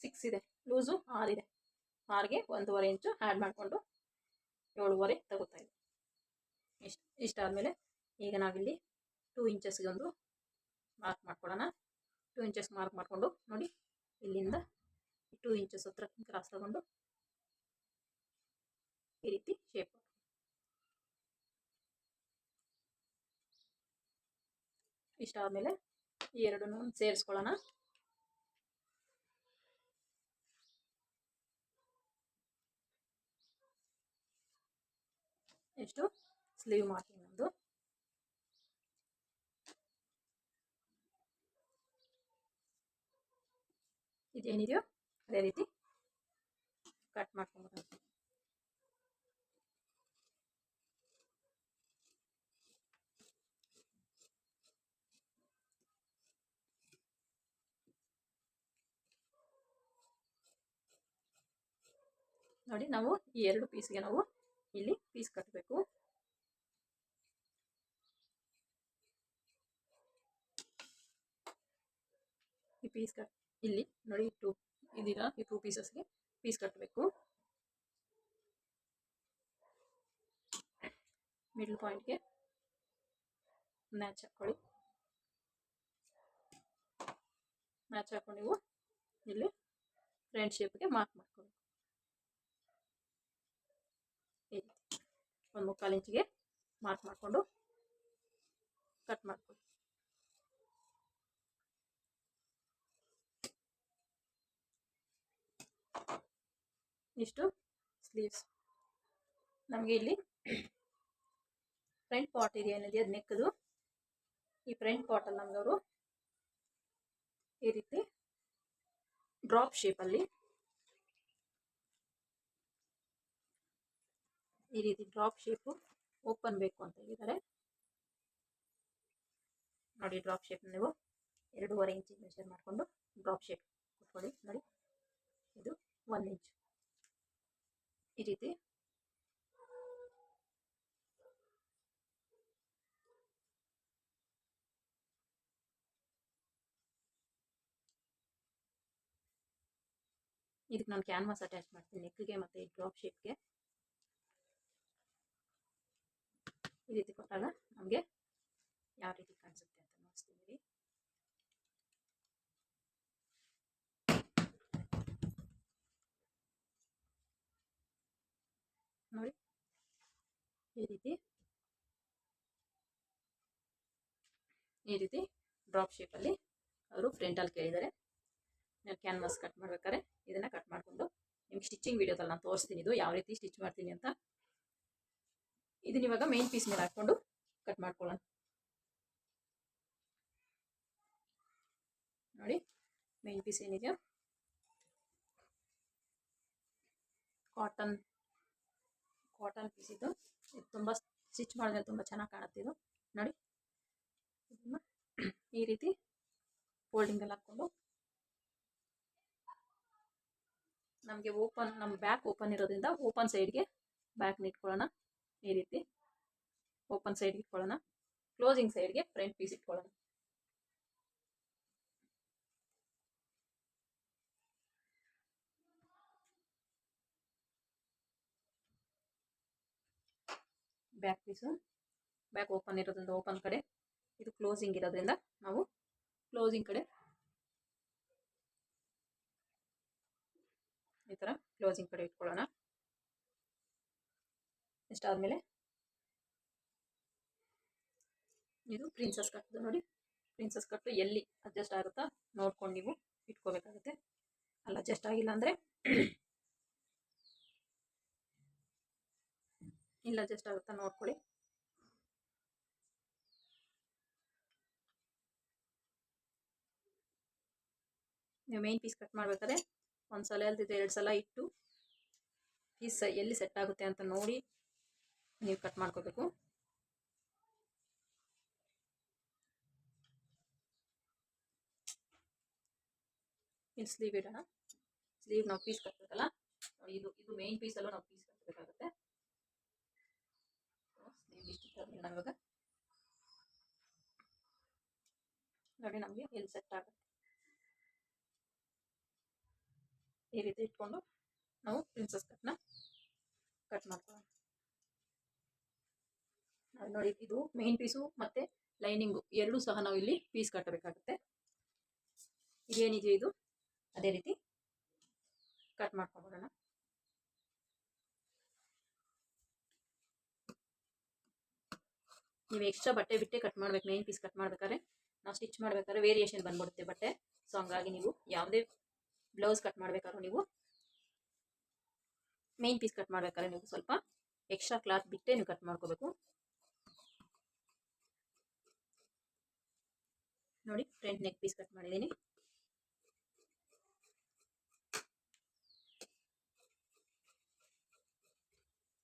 Speaker 1: 6 ಇದೆ, ಲೂಸು 6 ಇದೆ. 6ಗೆ 1.5 ಇಂಚು ಆ್ಯಡ್ ಮಾಡಿಕೊಂಡು 7.5 ತಗೋತಾ ಇದೆ. ಇಷ್ಟಾದಮೇಲೆ ಈಗ ನಾವಿಲ್ಲಿ 2 ಇಂಚಸ್ಗೆ ಒಂದು ಮಾರ್ಕ್ ಮಾಡ್ಕೊಳ್ಳೋಣ. 2 ಇಂಚಸ್ ಮಾರ್ಕ್ ಮಾಡಿಕೊಂಡು ನೋಡಿ, ಇಲ್ಲಿಂದ 2 ಇಂಚಸ್ ಹತ್ರ ಕ್ರಾಸ್ ತಗೊಂಡು ಈ ರೀತಿ ಶೇಪ್. ಇಷ್ಟಾದಮೇಲೆ ಈ ಎರಡನ್ನೂ ಸೇರಿಸ್ಕೊಳ್ಳೋಣ. ಎಷ್ಟು ಸ್ಲೀವ್ ಮಾರ್ಕಿಂಗ್ ನಮ್ಮದು. ಇದೇನಿದೆಯೋ ಅದೇ ರೀತಿ ಕಟ್ ಮಾಡ್ಕೊಂಡ್ಬರೋಣ. ನೋಡಿ, ನಾವು ಈ 2 ಪೀಸ್ಗೆ ನಾವು ಇಲ್ಲಿ ಪೀಸ್ ಕಟ್ಟಬೇಕು. ಈ ಪೀಸ್ ಕಟ್ ಇಲ್ಲಿ ನೋಡಿ, ಇದೀಗ ಈ 2 ಪೀಸಸ್ಗೆ ಪೀಸ್ ಕಟ್ಟಬೇಕು. ಮಿಡ್ಲ್ ಪಾಯಿಂಟ್ಗೆ ಮ್ಯಾಚ್ ಹಾಕೊಳ್ಳಿ. ಮ್ಯಾಚ್ ಹಾಕೊಂಡು ನೀವು ಇಲ್ಲಿ ಫ್ರಂಟ್ ಶೇಪ್ಗೆ ಮಾರ್ಕ್ ಮಾಡ್ಕೊಳ್ಳಿ. ಈ ರೀತಿ 1/4 ಇಂಚಿಗೆ ಮಾರ್ಕ್ ಮಾಡಿಕೊಂಡು ಕಟ್ ಮಾಡ್ಕೊಳ್ಳಿ. ಇಷ್ಟು ಸ್ಲೀವ್ಸ್. ನಮಗೆ ಇಲ್ಲಿ ಫ್ರಂಟ್ ಪಾರ್ಟ್ ಇದೆಯೇನಿದೆ ಅದು ನೆಕ್ದು. ಈ ಫ್ರಂಟ್ ಪಾರ್ಟಲ್ಲಿ ನಮ್ಗೆ ಅವರು ಈ ರೀತಿ ಡ್ರಾಪ್ ಶೇಪಲ್ಲಿ ಈ ರೀತಿ ಡ್ರಾಪ್ ಶೇಪು ಓಪನ್ ಬೇಕು ಅಂತ ಹೇಳಿದ್ದಾರೆ ನೋಡಿ. ಡ್ರಾಪ್ ಶೇಪ್ ನೀವು 2.5 ಇಂಚ್ ಮೆಷರ್ ಮಾಡಿಕೊಂಡು ಡ್ರಾಪ್ ಶೇಪ್ ಕೊಟ್ಕೊಳ್ಳಿ. ನೋಡಿ, ಇದು 1 ಇಂಚ್ ಈ ರೀತಿ. ಇದಕ್ಕೆ ನಾನು ಕ್ಯಾನ್ವಾಸ್ ಅಟ್ಯಾಚ್ ಮಾಡ್ತೀನಿ ನೆಕ್ಗೆ ಮತ್ತು ಈ ಡ್ರಾಪ್ ಶೇಪ್ಗೆ. ಈ ರೀತಿ ಕೊಟ್ಟಾಗ ನಮಗೆ ಯಾವ ರೀತಿ ಕಾಣಿಸುತ್ತೆ ಅಂತ ನೋಡ್ತೀನಿ. ನೋಡಿ, ಈ ರೀತಿ ಡ್ರಾಪ್ ಶೇಪಲ್ಲಿ ಅವರು ಫ್ರಂಟಲ್ಲಿ ಕೇಳಿದ್ದಾರೆ. ನಾನು ಕ್ಯಾನ್ವಾಸ್ ಕಟ್ ಮಾಡ್ಬೇಕಾದ್ರೆ ಇದನ್ನು ಕಟ್ ಮಾಡಿಕೊಂಡು ನಿಮ್ಗೆ ಸ್ಟಿಚಿಂಗ್ ವಿಡಿಯೋದಲ್ಲಿ ನಾನು ತೋರಿಸ್ತೀನಿ ಇದು ಯಾವ ರೀತಿ ಸ್ಟಿಚ್ ಮಾಡ್ತೀನಿ ಅಂತ. ಇದನ್ನ ಇವಾಗ ಮೇನ್ ಪೀಸ್ ಮೇಲೆ ಹಾಕ್ಕೊಂಡು ಕಟ್ ಮಾಡ್ಕೊಳ್ಳೋಣ. ನೋಡಿ, ಮೇನ್ ಪೀಸ್ ಏನಿದೆಯೋ ಕಾಟನ್ ಪೀಸ್ ಇದು ತುಂಬ ಸ್ಟಿಚ್ ಮಾಡಿದ್ರೆ ತುಂಬ ಚೆನ್ನಾಗಿ ಕಾಣುತ್ತೆ ಇದು. ನೋಡಿ, ಇದನ್ನು ಈ ರೀತಿ ಫೋಲ್ಡಿಂಗಲ್ಲಿ ಹಾಕ್ಕೊಂಡು ನಮಗೆ ಓಪನ್ ನಮ್ಮ ಬ್ಯಾಕ್ ಓಪನ್ ಇರೋದ್ರಿಂದ ಓಪನ್ ಸೈಡ್ಗೆ ಬ್ಯಾಕ್ನ ಇಟ್ಕೊಳ್ಳೋಣ. ಈ ರೀತಿ ಓಪನ್ ಸೈಡ್ಗೆ ಇಟ್ಕೊಳ್ಳೋಣ. ಕ್ಲೋಸಿಂಗ್ ಸೈಡ್ಗೆ ಫ್ರಂಟ್ ಪೀಸ್ ಇಟ್ಕೊಳ್ಳೋಣ. ಬ್ಯಾಕ್ ಪೀಸು ಬ್ಯಾಕ್ ಓಪನ್ ಇರೋದ್ರಿಂದ ಓಪನ್ ಕಡೆ, ಇದು ಕ್ಲೋಸಿಂಗ್ ಇರೋದ್ರಿಂದ ನಾವು ಕ್ಲೋಸಿಂಗ್ ಕಡೆ ಈ ಥರ ಕ್ಲೋಸಿಂಗ್ ಕಡೆ ಇಟ್ಕೊಳ್ಳೋಣ. ಇಷ್ಟಾದಮೇಲೆ ಇದು ಪ್ರಿನ್ಸಸ್ ಕಟ್ ನೋಡಿ. ಪ್ರಿನ್ಸಸ್ ಕಟ್ಟು ಎಲ್ಲಿ ಅಡ್ಜಸ್ಟ್ ಆಗುತ್ತಾ ನೋಡ್ಕೊಂಡು ನೀವು ಇಟ್ಕೋಬೇಕಾಗುತ್ತೆ. ಅಲ್ಲಿ ಅಡ್ಜಸ್ಟ್ ಆಗಿಲ್ಲ ಅಂದರೆ ಇಲ್ಲ ಅಡ್ಜಸ್ಟ್ ಆಗುತ್ತಾ ನೋಡ್ಕೊಳ್ಳಿ. ನೀವು ಮೇನ್ ಪೀಸ್ ಕಟ್ ಮಾಡ್ಬೇಕಾದ್ರೆ ಒಂದ್ಸಲ ಅಲ್ದಿದ್ರೆ 2 ಸಲ ಇಟ್ಟು ಪೀಸ್ ಎಲ್ಲಿ ಸೆಟ್ ಆಗುತ್ತೆ ಅಂತ ನೋಡಿ ನೀವು ಕಟ್ ಮಾಡ್ಕೋಬೇಕು. ಇಲ್ಲಿ ಸ್ಲೀವ್ ಇಡೋಣ. ಸ್ಲೀವ್ ನಾವು ಪೀಸ್ ಕಟ್ಟಬೇಕಲ್ಲ, ಇದು ಮೇನ್ ಪೀಸಲ್ಲೂ ನಾವು ಪೀಸ್ ಕಟ್ಟಬೇಕಾಗುತ್ತೆ. ಸ್ಲೀವ್ ಇಷ್ಟು ನಾವಿವಾಗ ನೋಡಿ ನಮಗೆ ಎಲ್ಲಿ ಸೆಟ್ ಆಗುತ್ತೆ ಈ ರೀತಿ ಇಟ್ಕೊಂಡು ನಾವು ಪ್ರಿನ್ಸಸ್ ಕಟ್ನ ಕಟ್ ಮಾಡ್ಕೊಳ್ಳೋಣ. ನೋಡಿ ಇದು ಮೇನ್ ಪೀಸು ಮತ್ತೆ ಲೈನಿಂಗು ಎರಡೂ ಸಹ ನಾವು ಇಲ್ಲಿ ಪೀಸ್ ಕಟ್ಟಬೇಕಾಗುತ್ತೆ. ಇದೇನಿದೆ ಇದು ಅದೇ ರೀತಿ ಕಟ್ ಮಾಡ್ಕೊಂಡ್ಬಿಡೋಣ. ನೀವು ಎಕ್ಸ್ಟ್ರಾ ಬಟ್ಟೆ ಬಿಟ್ಟೆ ಕಟ್ ಮಾಡ್ಬೇಕು. ಮೇನ್ ಪೀಸ್ ಕಟ್ ಮಾಡ್ಬೇಕಾದ್ರೆ ನಾವು ಸ್ಟಿಚ್ ಮಾಡ್ಬೇಕಾದ್ರೆ ವೇರಿಯೇಷನ್ ಬಂದ್ಬಿಡುತ್ತೆ ಬಟ್ಟೆ. ಸೊ ಹಂಗಾಗಿ ನೀವು ಯಾವುದೇ ಬ್ಲೌಸ್ ಕಟ್ ಮಾಡ್ಬೇಕಾದ್ರೂ ನೀವು ಮೇನ್ ಪೀಸ್ ಕಟ್ ಮಾಡ್ಬೇಕಾದ್ರೆ ನೀವು ಸ್ವಲ್ಪ ಎಕ್ಸ್ಟ್ರಾ ಕ್ಲಾತ್ ಬಿಟ್ಟೆ ನೀವು ಕಟ್ ಮಾಡ್ಕೋಬೇಕು. ನೋಡಿ ಫ್ರಂಟ್ ನೆಕ್ ಪೀಸ್ ಕಟ್ ಮಾಡಿದ್ದೀನಿ.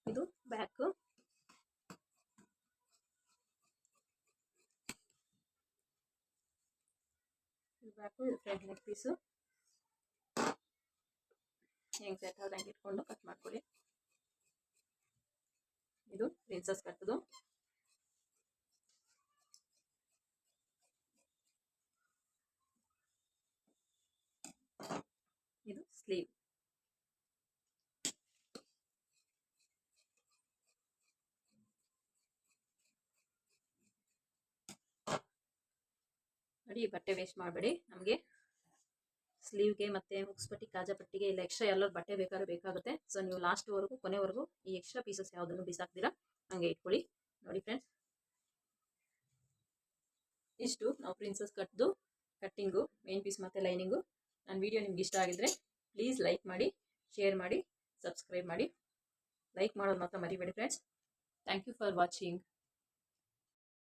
Speaker 1: ಇದು ಬ್ಯಾಕ್, ಬ್ಯಾಕು ಇದು ಫ್ರಂಟ್ ನೆಕ್ ಪೀಸು ಹೆಂಗೆ ಸೆಟ್ ಆದಂಗೆ ಇಟ್ಕೊಂಡು ಕಟ್ ಮಾಡ್ಕೊಳ್ಳಿ. ಇದು ಪ್ರಿನ್ಸಸ್ ಕಟ್ಟದು. ಇದು ಸ್ಲೀವ್. ನೋಡಿ ಈ ಬಟ್ಟೆ ವೇಸ್ಟ್ ಮಾಡಬೇಡಿ. ನಮಗೆ ಸ್ಲೀವ್ಗೆ ಮತ್ತೆ ಹುಕ್ಸ್ ಪಟ್ಟಿ ಕಾಜಾ ಪಟ್ಟಿಗೆ ಇಲ್ಲ ಎಕ್ಸ್ಟ್ರಾ ಎಲ್ಲರೂ ಬಟ್ಟೆ ಬೇಕಾಗುತ್ತೆ. ಸೊ ನೀವು ಲಾಸ್ಟ್ವರೆಗೂ ಕೊನೆವರೆಗೂ ಈ ಎಕ್ಸ್ಟ್ರಾ ಪೀಸಸ್ ಯಾವುದನ್ನು ಬಿಸಾಕ್ದಿರಾ ಹಂಗೆ ಇಟ್ಕೊಳ್ಳಿ. ನೋಡಿ ಫ್ರೆಂಡ್ಸ್, ಇಷ್ಟು ನಾವು ಪ್ರಿನ್ಸಸ್ ಕಟ್ದು ಕಟ್ಟಿಂಗು ಮೇನ್ ಪೀಸ್ ಮತ್ತು ಲೈನಿಂಗು. ನನ್ನ ವಿಡಿಯೋ ನಿಮ್ಗೆ ಇಷ್ಟ ಆಗಿದ್ರೆ ಪ್ಲೀಸ್ ಲೈಕ್ ಮಾಡಿ, ಶೇರ್ ಮಾಡಿ, ಸಬ್ಸ್ಕ್ರೈಬ್ ಮಾಡಿ. ಲೈಕ್ ಮಾಡೋದು ಮಾತ್ರ ಮರಿಬೇಡಿ friends. Thank you for watching.